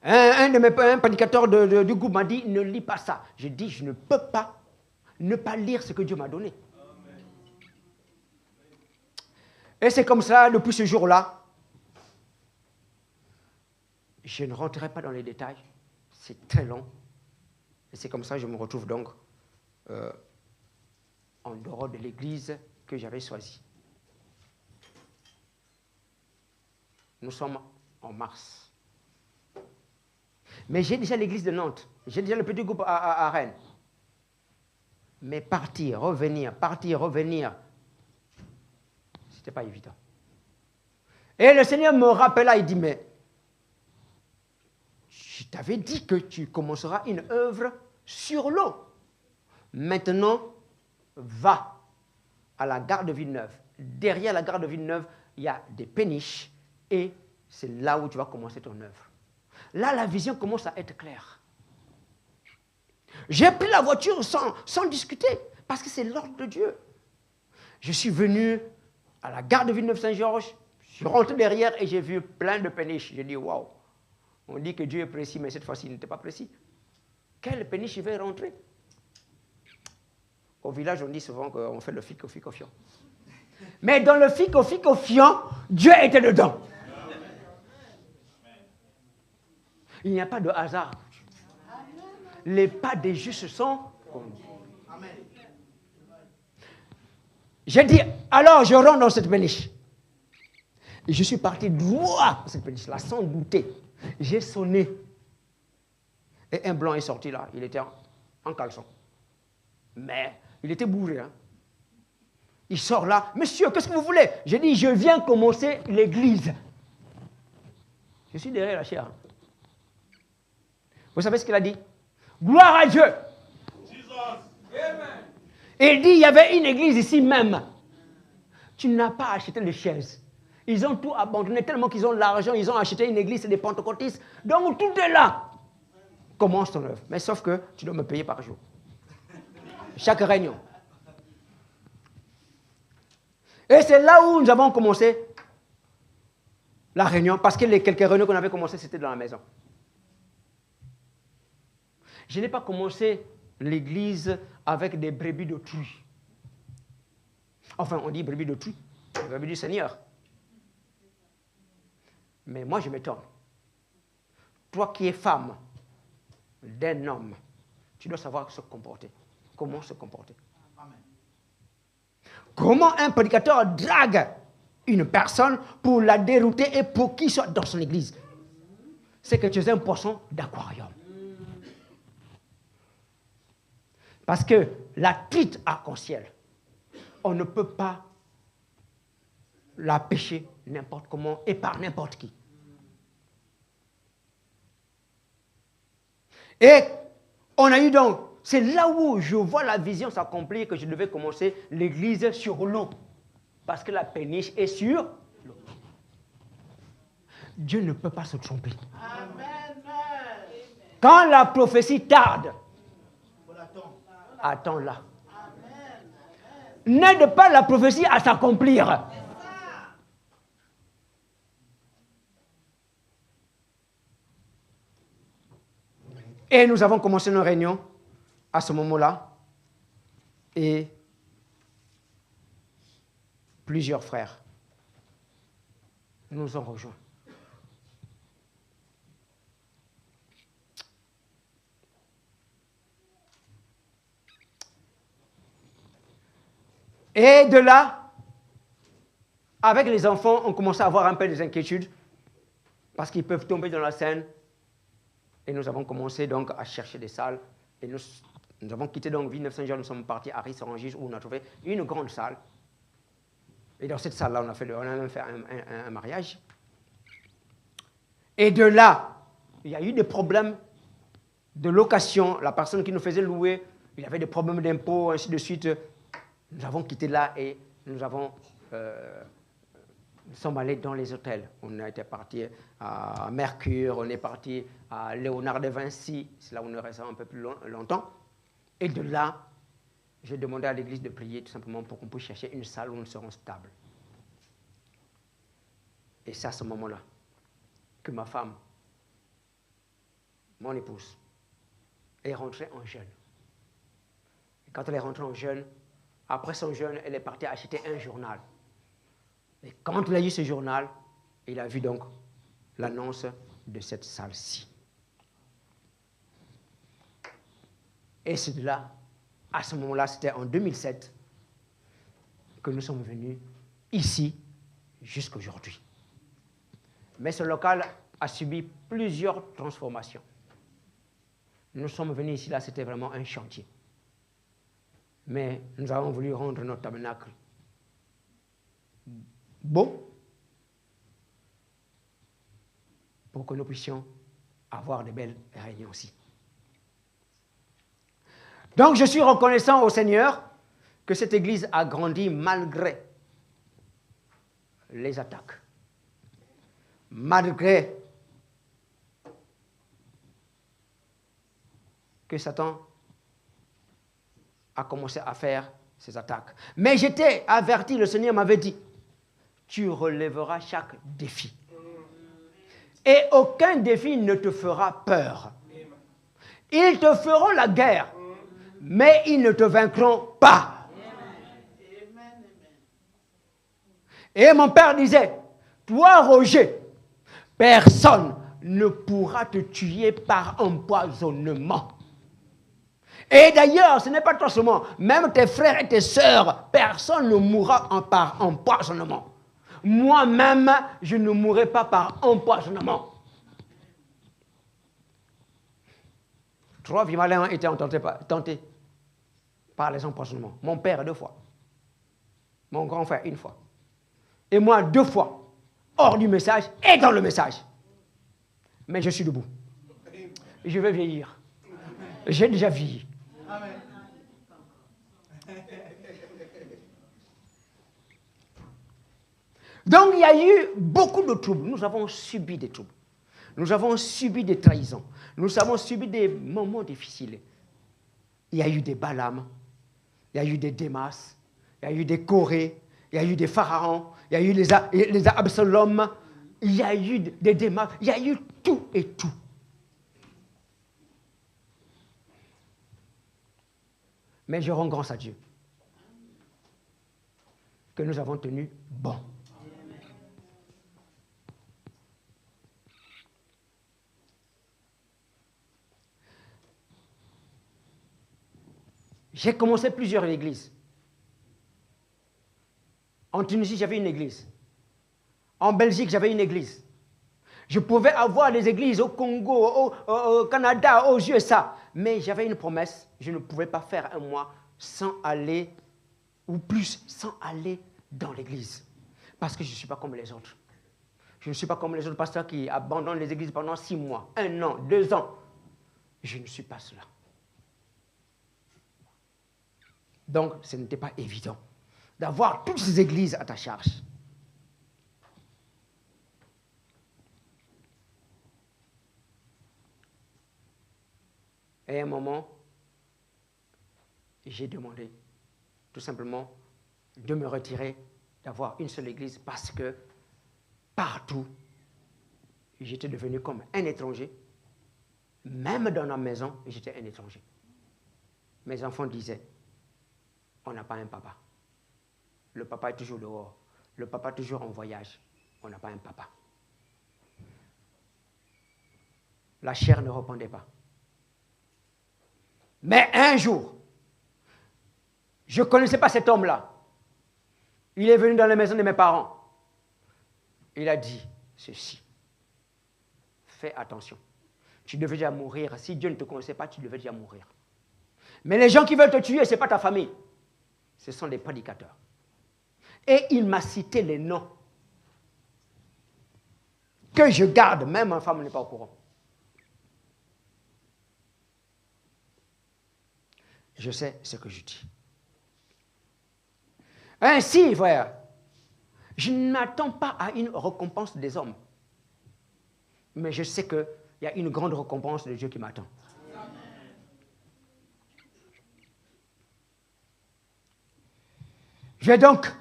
Un de mes prédicateurs du groupe m'a dit, ne lis pas ça. J'ai dit, je ne peux pas ne pas lire ce que Dieu m'a donné. Et c'est comme ça, depuis ce jour-là, je ne rentrerai pas dans les détails, c'est très long. Et c'est comme ça que je me retrouve donc en dehors de l'église que j'avais choisie. Nous sommes en mars. Mais j'ai déjà l'église de Nantes, j'ai déjà le petit groupe à Rennes. Mais partir, revenir, c'était pas évident. Et le Seigneur me rappela, il dit, mais je t'avais dit que tu commenceras une œuvre sur l'eau. Maintenant, va à la gare de Villeneuve. Derrière la gare de Villeneuve, il y a des péniches et c'est là où tu vas commencer ton œuvre. Là, la vision commence à être claire. J'ai pris la voiture sans discuter parce que c'est l'ordre de Dieu. Je suis venu à la gare de Villeneuve-Saint-Georges. Je suis rentré derrière et j'ai vu plein de péniches. J'ai dit, waouh, on dit que Dieu est précis, mais cette fois-ci, il n'était pas précis. Quelle péniche je vais rentrer? Au village, on dit souvent qu'on fait le fico-fico-fion. Mais dans le fico-fico-fion, Dieu était dedans. Il n'y a pas de hasard. Les pas des justes sont conduits. J'ai dit, alors je rentre dans cette péniche. Et je suis parti droit dans cette péniche-là, sans douter. J'ai sonné. Et un blanc est sorti là. Il était en caleçon. Mais il était bourré. Hein. Il sort là. Monsieur, qu'est-ce que vous voulez? J'ai dit, je viens commencer l'église. Je suis derrière la chair. Vous savez ce qu'il a dit? Gloire à Dieu. Et il dit, il y avait une église ici même. Tu n'as pas acheté de chaises. Ils ont tout abandonné tellement qu'ils ont l'argent. Ils ont acheté une église, c'est des pentecôtistes. Donc tout est là. Commence ton œuvre. Mais sauf que tu dois me payer par jour. Chaque réunion. Et c'est là où nous avons commencé la réunion. Parce que les quelques réunions qu'on avait commencées, c'était dans la maison. Je n'ai pas commencé l'église avec des brebis d'autrui. Enfin, on dit brebis d'autrui, brebis du Seigneur. Mais moi, je m'étonne. Toi qui es femme d'un homme, tu dois savoir se comporter. Comment se comporter. Amen. Comment un prédicateur drague une personne pour la dérouter et pour qu'il soit dans son église? C'est que tu es un poisson d'aquarium. Parce que la truite arc-en-ciel, on ne peut pas la pêcher n'importe comment et par n'importe qui. Et on a eu donc, c'est là où je vois la vision s'accomplir que je devais commencer l'église sur l'eau. Parce que la péniche est sur l'eau. Dieu ne peut pas se tromper. Amen. Quand la prophétie tarde, attends-la. N'aide pas la prophétie à s'accomplir. Et nous avons commencé nos réunions à ce moment-là. Et plusieurs frères nous ont rejoints. Et de là, avec les enfants, on commençait à avoir un peu des inquiétudes parce qu'ils peuvent tomber dans la Seine. Et nous avons commencé donc à chercher des salles. Et nous avons quitté donc Villeneuve-Saint-Georges, nous sommes partis à Ris-Orangis où on a trouvé une grande salle. Et dans cette salle-là, on a même fait un mariage. Et de là, il y a eu des problèmes de location. La personne qui nous faisait louer, il avait des problèmes d'impôts, ainsi de suite. Nous avons quitté là et nous sommes allés dans les hôtels. On a été parti à Mercure, on est parti à Léonard de Vinci, c'est là où on est resté un peu plus longtemps. Et de là, j'ai demandé à l'église de prier tout simplement pour qu'on puisse chercher une salle où nous serons stables. Et c'est à ce moment-là que ma femme, mon épouse, est rentrée en jeûne. Et quand elle est rentrée en jeûne, après son jeûne, elle est partie acheter un journal. Et quand il a eu ce journal, il a vu donc l'annonce de cette salle-ci. Et c'est de là, à ce moment-là, c'était en 2007, que nous sommes venus ici jusqu'à aujourd'hui. Mais ce local a subi plusieurs transformations. Nous sommes venus ici, là, c'était vraiment un chantier. Mais nous avons voulu rendre notre tabernacle beau pour que nous puissions avoir de belles réunions aussi. Donc je suis reconnaissant au Seigneur que cette église a grandi malgré les attaques, malgré que Satan a commencé à faire ses attaques. Mais j'étais averti, le Seigneur m'avait dit, tu relèveras chaque défi. Et aucun défi ne te fera peur. Ils te feront la guerre, mais ils ne te vaincront pas. Et mon père disait, toi Roger, personne ne pourra te tuer par empoisonnement. Et d'ailleurs, ce n'est pas toi seulement, même tes frères et tes sœurs, personne ne mourra par empoisonnement. Moi-même, je ne mourrai pas par empoisonnement. 3 vies malins ont été tentés par les empoisonnements. Mon père 2 fois. Mon grand frère 1 fois. Et moi 2 fois. Hors du message et dans le message. Mais je suis debout. Je vais vieillir. J'ai déjà vieilli. Donc il y a eu beaucoup de troubles. Nous avons subi des troubles. Nous avons subi des trahisons. Nous avons subi des moments difficiles. Il y a eu des Balaam, il y a eu des Démas, il y a eu des Corée, il y a eu des Pharaons, il y a eu les Absalom, il y a eu des Démas, il y a eu tout et tout. Mais je rends grâce à Dieu que nous avons tenu bon. J'ai commencé plusieurs églises. En Tunisie, j'avais une église. En Belgique, j'avais une église. Je pouvais avoir des églises au Congo, au Canada, aux USA. Mais j'avais une promesse, je ne pouvais pas faire un mois sans aller, ou plus, sans aller dans l'église. Parce que je ne suis pas comme les autres. Je ne suis pas comme les autres pasteurs qui abandonnent les églises pendant 6 mois, 1 an, 2 ans. Je ne suis pas cela. Donc, ce n'était pas évident d'avoir toutes ces églises à ta charge. Et à un moment, j'ai demandé tout simplement de me retirer, d'avoir une seule église parce que partout, j'étais devenu comme un étranger. Même dans la maison, j'étais un étranger. Mes enfants disaient, on n'a pas un papa. Le papa est toujours dehors. Le papa est toujours en voyage. On n'a pas un papa. La chair ne répondait pas. Mais un jour, je ne connaissais pas cet homme-là. Il est venu dans la maison de mes parents. Il a dit ceci. Fais attention. Tu devais déjà mourir. Si Dieu ne te connaissait pas, tu devais déjà mourir. Mais les gens qui veulent te tuer, ce n'est pas ta famille. Ce sont des prédicateurs. Et il m'a cité les noms que je garde, même ma femme n'est pas au courant. Je sais ce que je dis. Ainsi, frère, je ne m'attends pas à une récompense des hommes. Mais je sais qu'il y a une grande récompense de Dieu qui m'attend. Je vais donc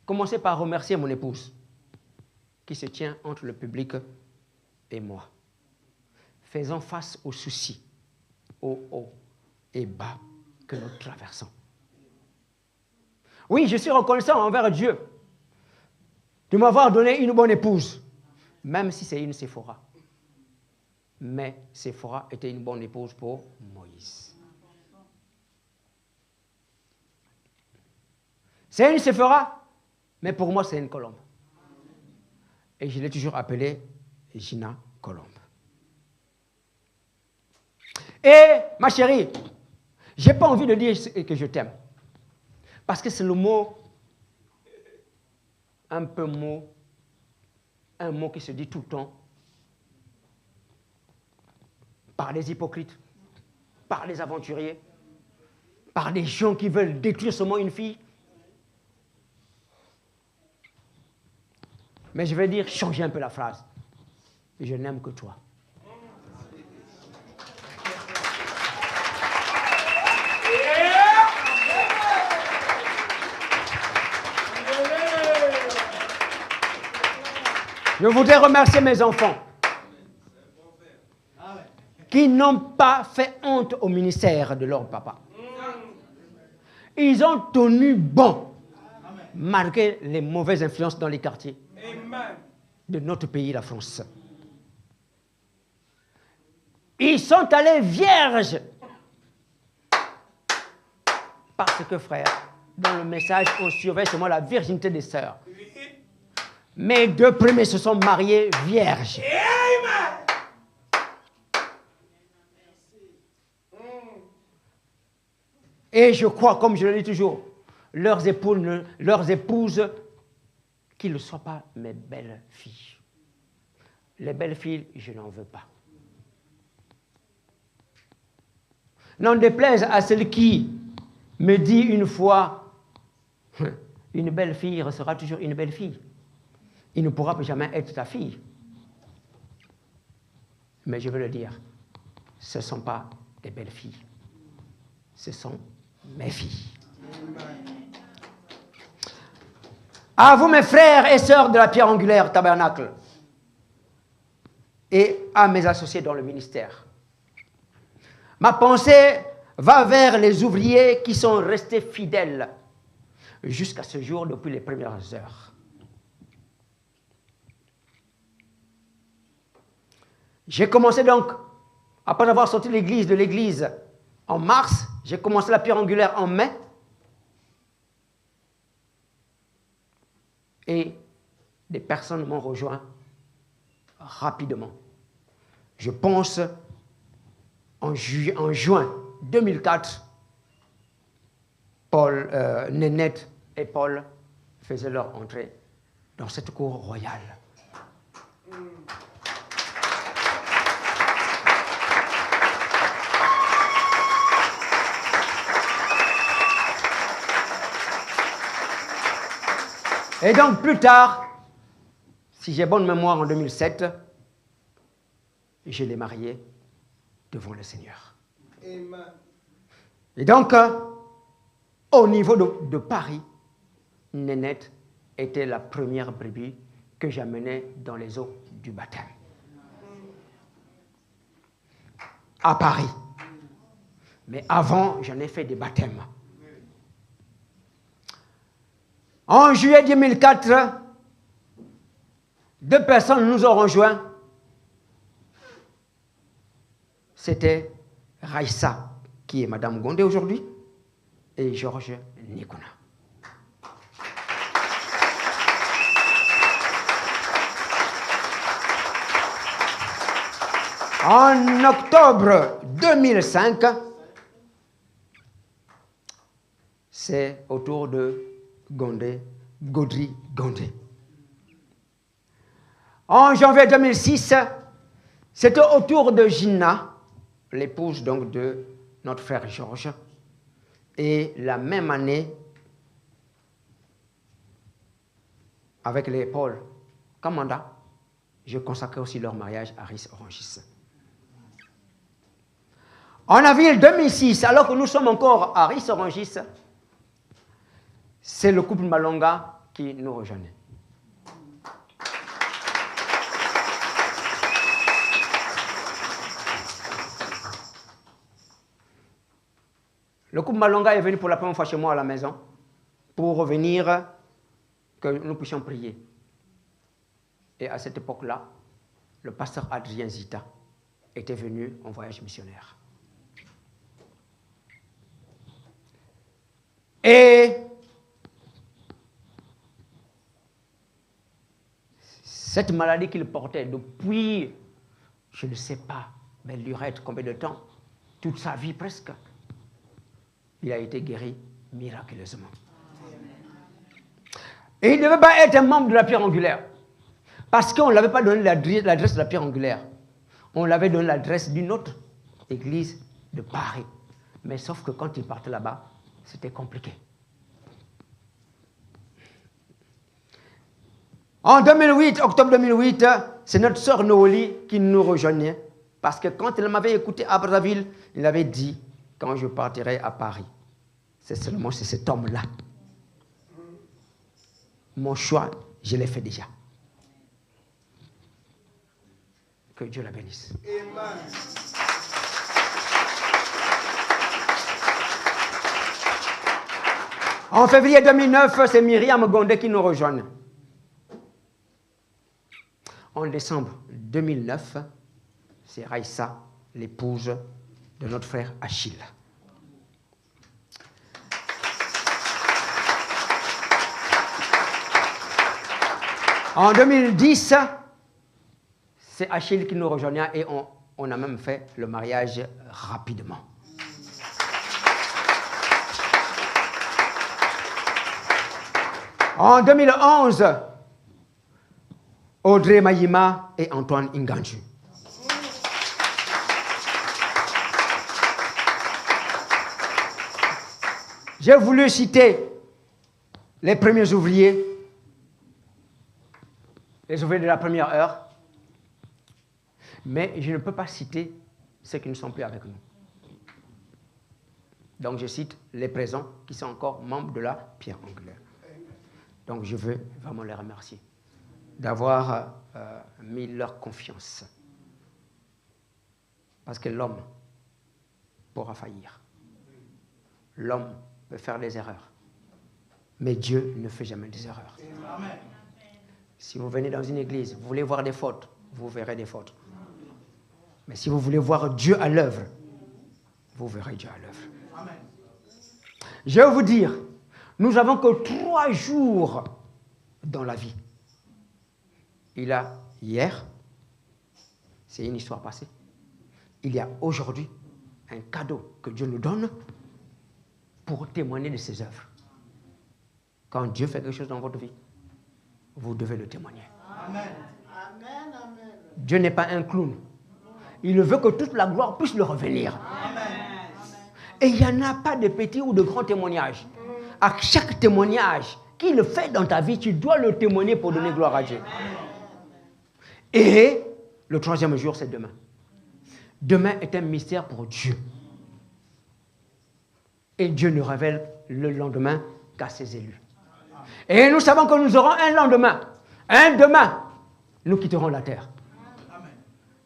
commencer par remercier mon épouse qui se tient entre le public et moi. Faisons face aux soucis, aux hauts et bas que nous traversons. Oui, je suis reconnaissant envers Dieu de m'avoir donné une bonne épouse, même si c'est une Séphora. Mais Séphora était une bonne épouse pour Moïse. C'est une Séphora, mais pour moi, c'est une colombe. Et je l'ai toujours appelée Gina Colombe. Et ma chérie, je n'ai pas envie de dire que je t'aime. Parce que c'est le mot, un mot qui se dit tout le temps par les hypocrites, par les aventuriers, par des gens qui veulent détruire seulement une fille. Mais je vais dire, changer un peu la phrase. Je n'aime que toi. Je voudrais remercier mes enfants qui n'ont pas fait honte au ministère de leur papa. Ils ont tenu bon, malgré les mauvaises influences dans les quartiers de notre pays, la France. Ils sont allés vierges. Parce que, frère, dans le message, on surveille seulement la virginité des sœurs. Mes deux premiers se sont mariés vierges. Et je crois, comme je le dis toujours, leurs épouses, qu'ils ne soient pas mes belles filles. Les belles filles, je n'en veux pas. N'en déplaise à celui qui me dit une fois, une belle fille restera toujours une belle fille. Il ne pourra jamais être ta fille. Mais je veux le dire, ce ne sont pas des belles filles. Ce sont mes filles. À vous, mes frères et sœurs de la pierre angulaire tabernacle, et à mes associés dans le ministère, ma pensée va vers les ouvriers qui sont restés fidèles jusqu'à ce jour depuis les premières heures. J'ai commencé donc, après avoir sorti de l'église en mars, j'ai commencé la pierre angulaire en mai. Et des personnes m'ont rejoint rapidement. Je pense en juin 2004, Nénette et Paul faisaient leur entrée dans cette cour royale. Et donc plus tard, si j'ai bonne mémoire, en 2007, je l'ai mariée devant le Seigneur. Amen. Et donc, au niveau de Paris, Nénette était la première brebis que j'amenais dans les eaux du baptême. À Paris. Mais avant, j'en ai fait des baptêmes. En juillet 2004, 2 personnes nous ont rejoints. C'était Raïssa, qui est Madame Gondé aujourd'hui, et Georges Nikuna. En octobre 2005, c'est au tour de Gaudry Gondé. En janvier 2006, c'était au tour de Gina, l'épouse donc de notre frère Georges. Et la même année, avec les Paul Kamanda, je consacrais aussi leur mariage à Ris Orangis. En avril 2006, alors que nous sommes encore à Ris Orangis, c'est le couple Malonga qui nous rejoignait. Le couple Malonga est venu pour la première fois chez moi à la maison pour revenir que nous puissions prier. Et à cette époque-là, le pasteur Adrien Zita était venu en voyage missionnaire. Et cette maladie qu'il portait depuis, je ne sais pas, mais il durait combien de temps, toute sa vie presque, il a été guéri miraculeusement. Et il ne devait pas être un membre de la pierre angulaire, parce qu'on ne l'avait pas donné l'adresse de la pierre angulaire. On l'avait donné l'adresse d'une autre église de Paris. Mais sauf que quand il partait là-bas, c'était compliqué. En 2008, octobre 2008, c'est notre sœur Noélie qui nous rejoignait. Parce que quand elle m'avait écouté à Brazzaville, il avait dit, quand je partirai à Paris, c'est seulement c'est cet homme-là. Mon choix, je l'ai fait déjà. Que Dieu la bénisse. Amen. En février 2009, c'est Myriam Gondé qui nous rejoint. En décembre 2009, c'est Raïssa, l'épouse de notre frère Achille. En 2010, c'est Achille qui nous rejoignait et on a même fait le mariage rapidement. En 2011, Audrey Mayima et Antoine Inganju. J'ai voulu citer les premiers ouvriers, les ouvriers de la première heure, mais je ne peux pas citer ceux qui ne sont plus avec nous. Donc je cite les présents qui sont encore membres de la pierre angulaire. Donc je veux vraiment les remercier d'avoir mis leur confiance. Parce que l'homme pourra faillir. L'homme peut faire des erreurs. Mais Dieu ne fait jamais des erreurs. Amen. Si vous venez dans une église, vous voulez voir des fautes, vous verrez des fautes. Mais si vous voulez voir Dieu à l'œuvre, vous verrez Dieu à l'œuvre. Amen. Je vais vous dire, nous n'avons que 3 jours dans la vie. Il y a hier, c'est une histoire passée. Il y a aujourd'hui un cadeau que Dieu nous donne pour témoigner de ses œuvres. Quand Dieu fait quelque chose dans votre vie, vous devez le témoigner. Amen. Amen, amen. Dieu n'est pas un clown. Il veut que toute la gloire puisse lui revenir. Amen. Et il n'y en a pas de petits ou de grands témoignages. À chaque témoignage qu'il fait dans ta vie, tu dois le témoigner pour donner gloire à Dieu. Amen. Et le 3e jour, c'est demain. Demain est un mystère pour Dieu. Et Dieu ne révèle le lendemain qu'à ses élus. Et nous savons que nous aurons un lendemain. Un demain, nous quitterons la terre. Amen.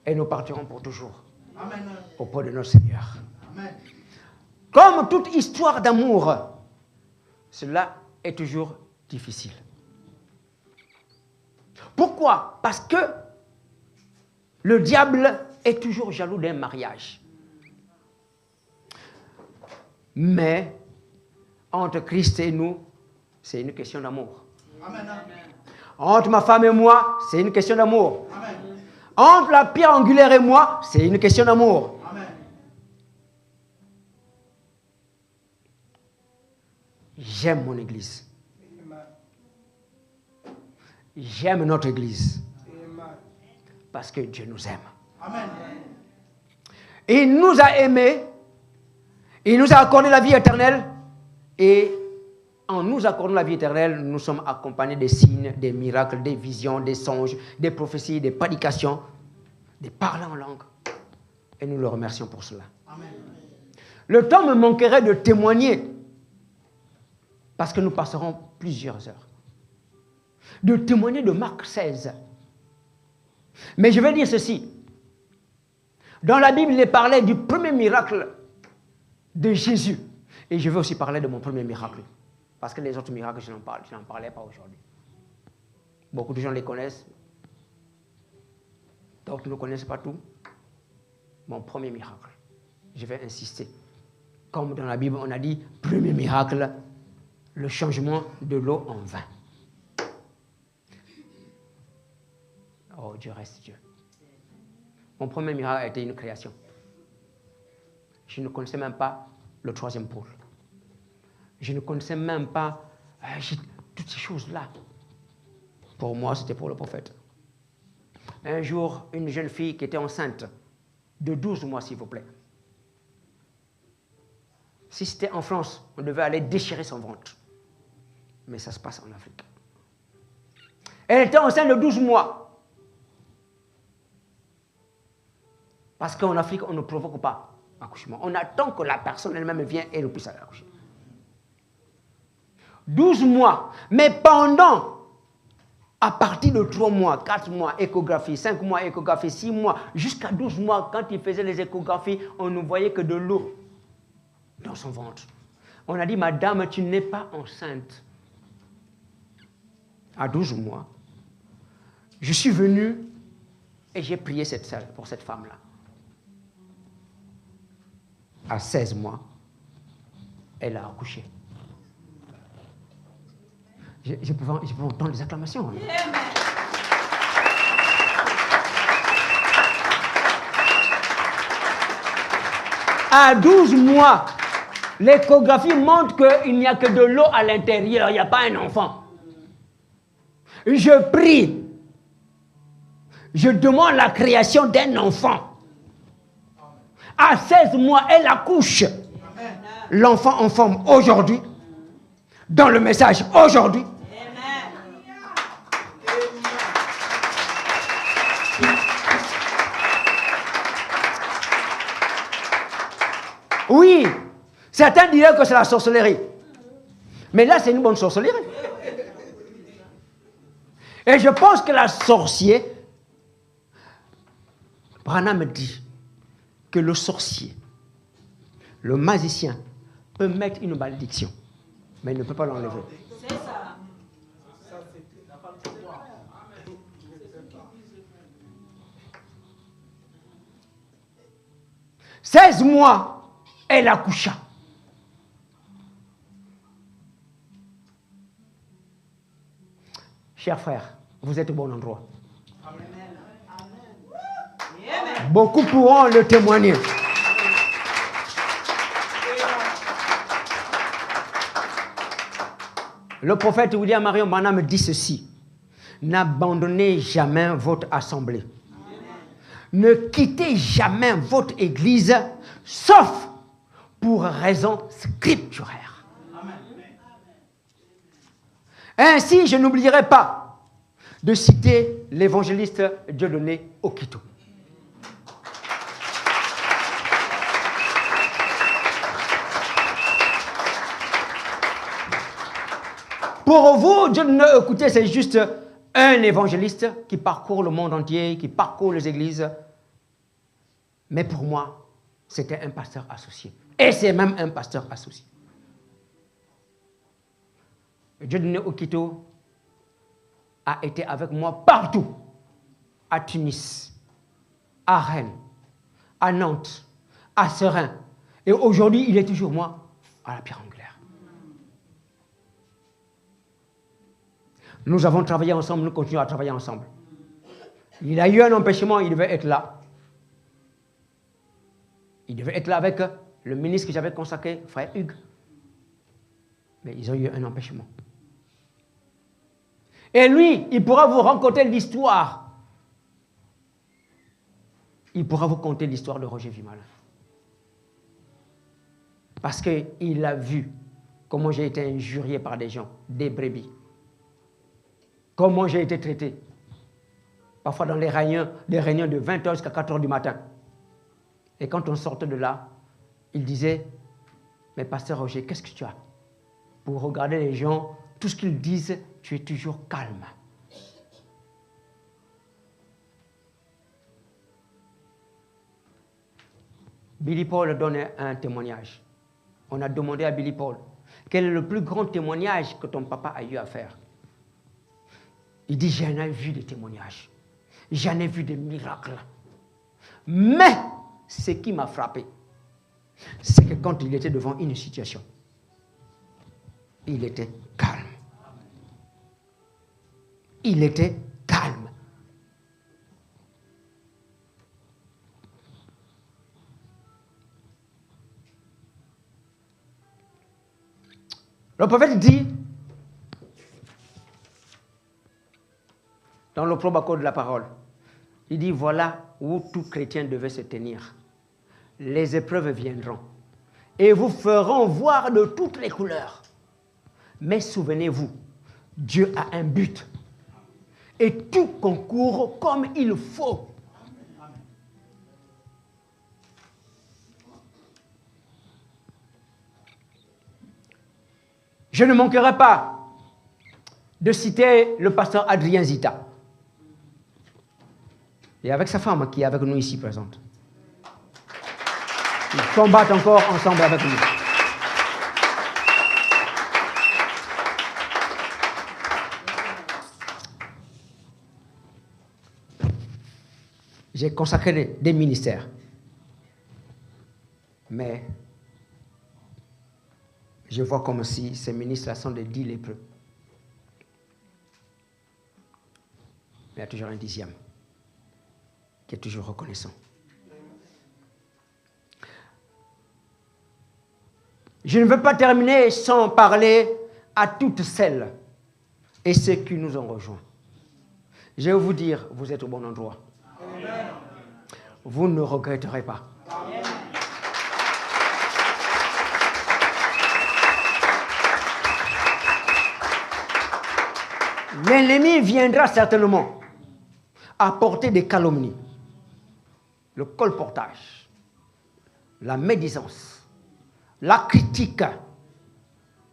Et nous partirons pour toujours. Amen. Auprès de notre Seigneur. Amen. Comme toute histoire d'amour, cela est toujours difficile. Pourquoi? Parce que le diable est toujours jaloux d'un mariage. Mais entre Christ et nous, c'est une question d'amour. Amen. Entre ma femme et moi, c'est une question d'amour. Amen. Entre la pierre angulaire et moi, c'est une question d'amour. Amen. J'aime mon église. J'aime notre église. Parce que Dieu nous aime. Amen. Il nous a aimés. Il nous a accordé la vie éternelle. Et en nous accordant la vie éternelle, nous sommes accompagnés des signes, des miracles, des visions, des songes, des prophéties, des prédications, des parler en langue. Et nous le remercions pour cela. Amen. Le temps me manquerait de témoigner, parce que nous passerons plusieurs heures, de témoigner de Marc 16. Mais je vais dire ceci. Dans la Bible, il est parlé du premier miracle de Jésus. Et je vais aussi parler de mon premier miracle. Parce que les autres miracles, je n'en parlais pas aujourd'hui. Beaucoup de gens les connaissent. D'autres ne connaissent pas tout. Mon premier miracle. Je vais insister. Comme dans la Bible, on a dit, premier miracle, le changement de l'eau en vin. Oh, Dieu reste Dieu. Mon premier miracle a été une création. Je ne connaissais même pas le 3e pôle. Je ne connaissais même pas toutes ces choses-là. Pour moi, c'était pour le prophète. Un jour, une jeune fille qui était enceinte de 12 mois, s'il vous plaît. Si c'était en France, on devait aller déchirer son ventre. Mais ça se passe en Afrique. Elle était enceinte de 12 mois. Parce qu'en Afrique, on ne provoque pas l'accouchement. On attend que la personne elle-même vienne et nous puisse aller accoucher. 12 mois. Mais pendant À partir de 3 mois, 4 mois, échographie, 5 mois, échographie, 6 mois, jusqu'à 12 mois, quand il faisait les échographies, on ne voyait que de l'eau dans son ventre. On a dit, madame, tu n'es pas enceinte. À 12 mois, je suis venu et j'ai prié pour cette femme-là. À 16 mois, elle a accouché. Je peux entendre des acclamations. Hein. À 12 mois, l'échographie montre qu'il n'y a que de l'eau à l'intérieur, il n'y a pas un enfant. Je prie. Je demande la création d'un enfant. À 16 mois, elle accouche. L'enfant en forme aujourd'hui. Dans le message aujourd'hui. Oui, certains diraient que c'est la sorcellerie. Mais là, c'est une bonne sorcellerie. Et je pense que la sorcier, Branham me dit que le sorcier, le magicien, peut mettre une malédiction, mais il ne peut pas l'enlever. C'est ça. 16 mois, elle accoucha. Chers frères, vous êtes au bon endroit. Amen. Beaucoup pourront le témoigner. Le prophète William Marion Branham dit ceci: n'abandonnez jamais votre assemblée. Ne quittez jamais votre église, sauf pour raison scripturaire. Ainsi, je n'oublierai pas de citer l'évangéliste Dieudonné Okito. Pour vous, Dieudonné Okito, c'est juste un évangéliste qui parcourt le monde entier, qui parcourt les églises. Mais pour moi, c'était un pasteur associé. Et c'est même un pasteur associé. Dieudonné Okito a été avec moi partout. À Tunis, à Rennes, à Nantes, à Serein. Et aujourd'hui, il est toujours moi à la pierre angulaire. Nous avons travaillé ensemble, nous continuons à travailler ensemble. Il a eu un empêchement, il devait être là. Il devait être là avec le ministre que j'avais consacré, frère Hugues. Mais ils ont eu un empêchement. Et lui, il pourra vous raconter l'histoire. Il pourra vous conter l'histoire de Roger Vimalin. Parce qu'il a vu comment j'ai été injurié par des gens, des brebis. Comment j'ai été traité. Parfois dans les réunions de 20h jusqu'à 4h du matin. Et quand on sortait de là, il disait, mais pasteur Roger, qu'est-ce que tu as? Pour regarder les gens, tout ce qu'ils disent, tu es toujours calme. Billy Paul donne un témoignage. On a demandé à Billy Paul, quel est le plus grand témoignage que ton papa a eu à faire? Il dit, j'en ai vu des témoignages. J'en ai vu des miracles. Mais, ce qui m'a frappé, c'est que quand il était devant une situation, il était calme. Il était calme. Le prophète dit, dans le probacot de la parole, il dit, voilà où tout chrétien devait se tenir. Les épreuves viendront et vous feront voir de toutes les couleurs. Mais souvenez-vous, Dieu a un but. Et tout concourt comme il faut. Je ne manquerai pas de citer le pasteur Adrien Zita. Et avec sa femme qui est avec nous ici présente. Ils combattent encore ensemble avec nous. J'ai consacré des ministères. Mais je vois comme si ces ministres-là sont des 10 lépreux. Mais il y a toujours un 10e qui est toujours reconnaissant. Je ne veux pas terminer sans parler à toutes celles et ceux qui nous ont rejoints. Je vais vous dire, vous êtes au bon endroit. Amen. Vous ne regretterez pas. Amen. L'ennemi viendra certainement apporter des calomnies, le colportage, la médisance, la critique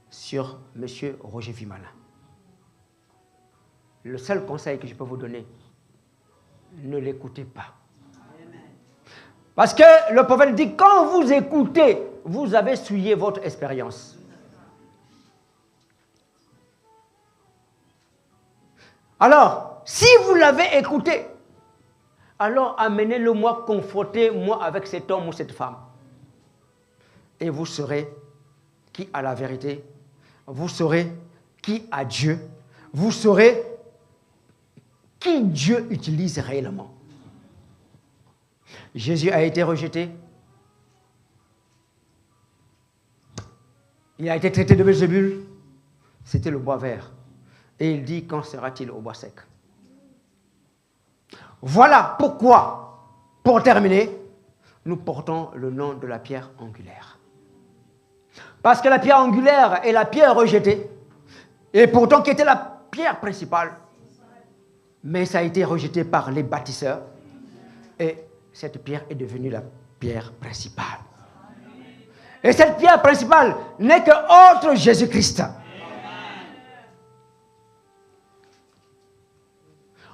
sur M. Roger Vimalin. Le seul conseil que je peux vous donner, ne l'écoutez pas. Parce que le prophète dit, quand vous écoutez, vous avez souillé votre expérience. Alors, si vous l'avez écouté, alors amenez-le-moi, confrontez-moi avec cet homme ou cette femme. Et vous saurez qui a la vérité, vous saurez qui a Dieu, vous saurez qui Dieu utilise réellement. Jésus a été rejeté. Il a été traité de Belzébul. C'était le bois vert. Et il dit, quand sera-t-il au bois sec? Voilà pourquoi, pour terminer, nous portons le nom de la pierre angulaire. Parce que la pierre angulaire est la pierre rejetée, et pourtant qui était la pierre principale, mais ça a été rejeté par les bâtisseurs, et cette pierre est devenue la pierre principale. Et cette pierre principale n'est que autre Jésus-Christ.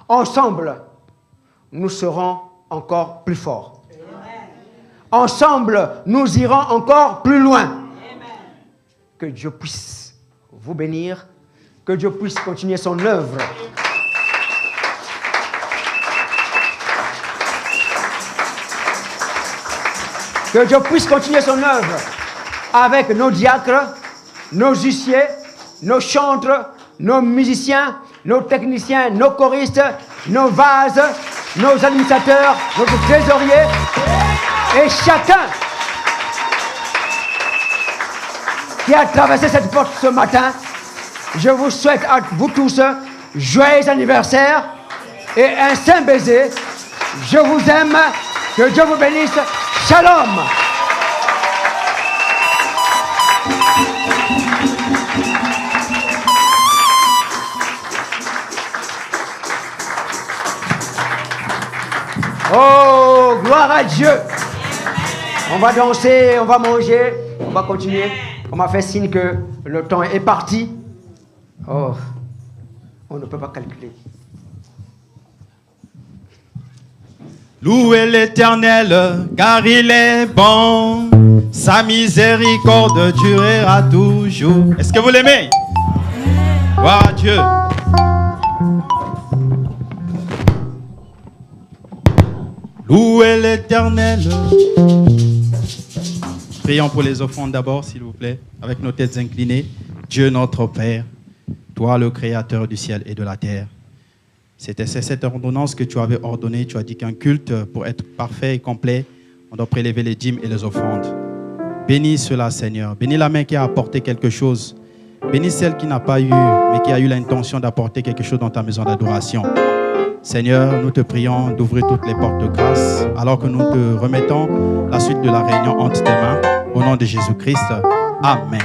Ensemble, nous serons encore plus forts. Ensemble, nous irons encore plus loin. Que Dieu puisse vous bénir, que Dieu puisse continuer son œuvre. Que Dieu puisse continuer son œuvre avec nos diacres, nos huissiers, nos chantres, nos musiciens, nos techniciens, nos choristes, nos vases, nos administrateurs, nos trésoriers, et chacun qui a traversé cette porte ce matin, je vous souhaite à vous tous joyeux anniversaire et un saint baiser. Je vous aime, que Dieu vous bénisse. Shalom. Oh, gloire à Dieu. On va danser, on va manger, on va continuer. On m'a fait signe que le temps est parti. Oh, on ne peut pas calculer. Louez l'Éternel, car il est bon. Sa miséricorde durera toujours. Est-ce que vous l'aimez? Gloire à Dieu. Louez l'Éternel. Prions pour les offrandes d'abord, s'il vous plaît, avec nos têtes inclinées. Dieu notre Père, toi le Créateur du ciel et de la terre. C'est cette ordonnance que tu avais ordonnée. Tu as dit qu'un culte, pour être parfait et complet, on doit prélever les dîmes et les offrandes. Bénis cela, Seigneur. Bénis la main qui a apporté quelque chose. Bénis celle qui n'a pas eu, mais qui a eu l'intention d'apporter quelque chose dans ta maison d'adoration. Seigneur, nous te prions d'ouvrir toutes les portes de grâce, alors que nous te remettons la suite de la réunion entre tes mains. Au nom de Jésus-Christ. Amen.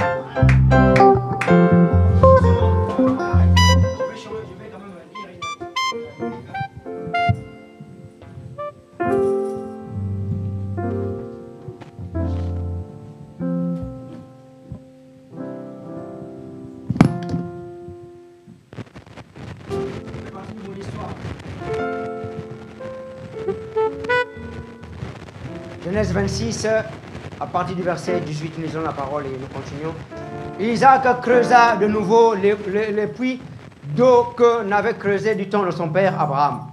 Genèse 26, à partir du verset 18, nous lisons la parole et nous continuons. Isaac creusa de nouveau les puits d'eau que n'avait creusé du temps de son père Abraham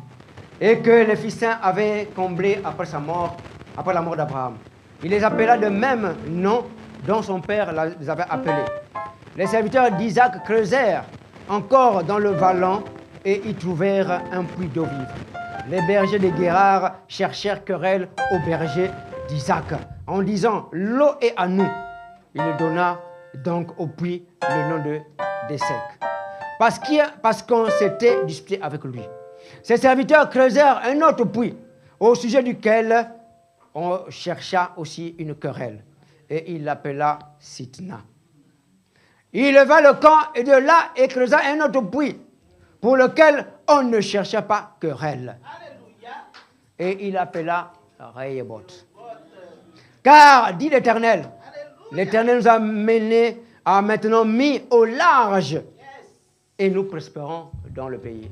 et que les Philistins avaient comblé après la mort d'Abraham. Il les appela de même nom dont son père les avait appelés. Les serviteurs d'Isaac creusèrent encore dans le vallon et y trouvèrent un puits d'eau vive. Les bergers de Guérard cherchèrent querelle aux bergers d'Isaac en disant « L'eau est à nous ». Il donna donc au puits le nom d'Essek, parce qu'on s'était disputé avec lui. Ses serviteurs creusèrent un autre puits, au sujet duquel on chercha aussi une querelle, et il l'appela Sitna. Il leva le camp et de là et creusa un autre puits, pour lequel on ne chercha pas querelle. Et il l'appela Rehoboth. Car, dit l'Éternel, l'Éternel nous a maintenant mis au large et nous prospérons dans le pays.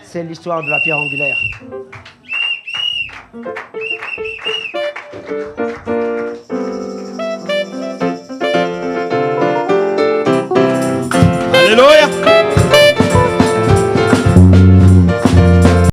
C'est l'histoire de la pierre angulaire. Alléluia.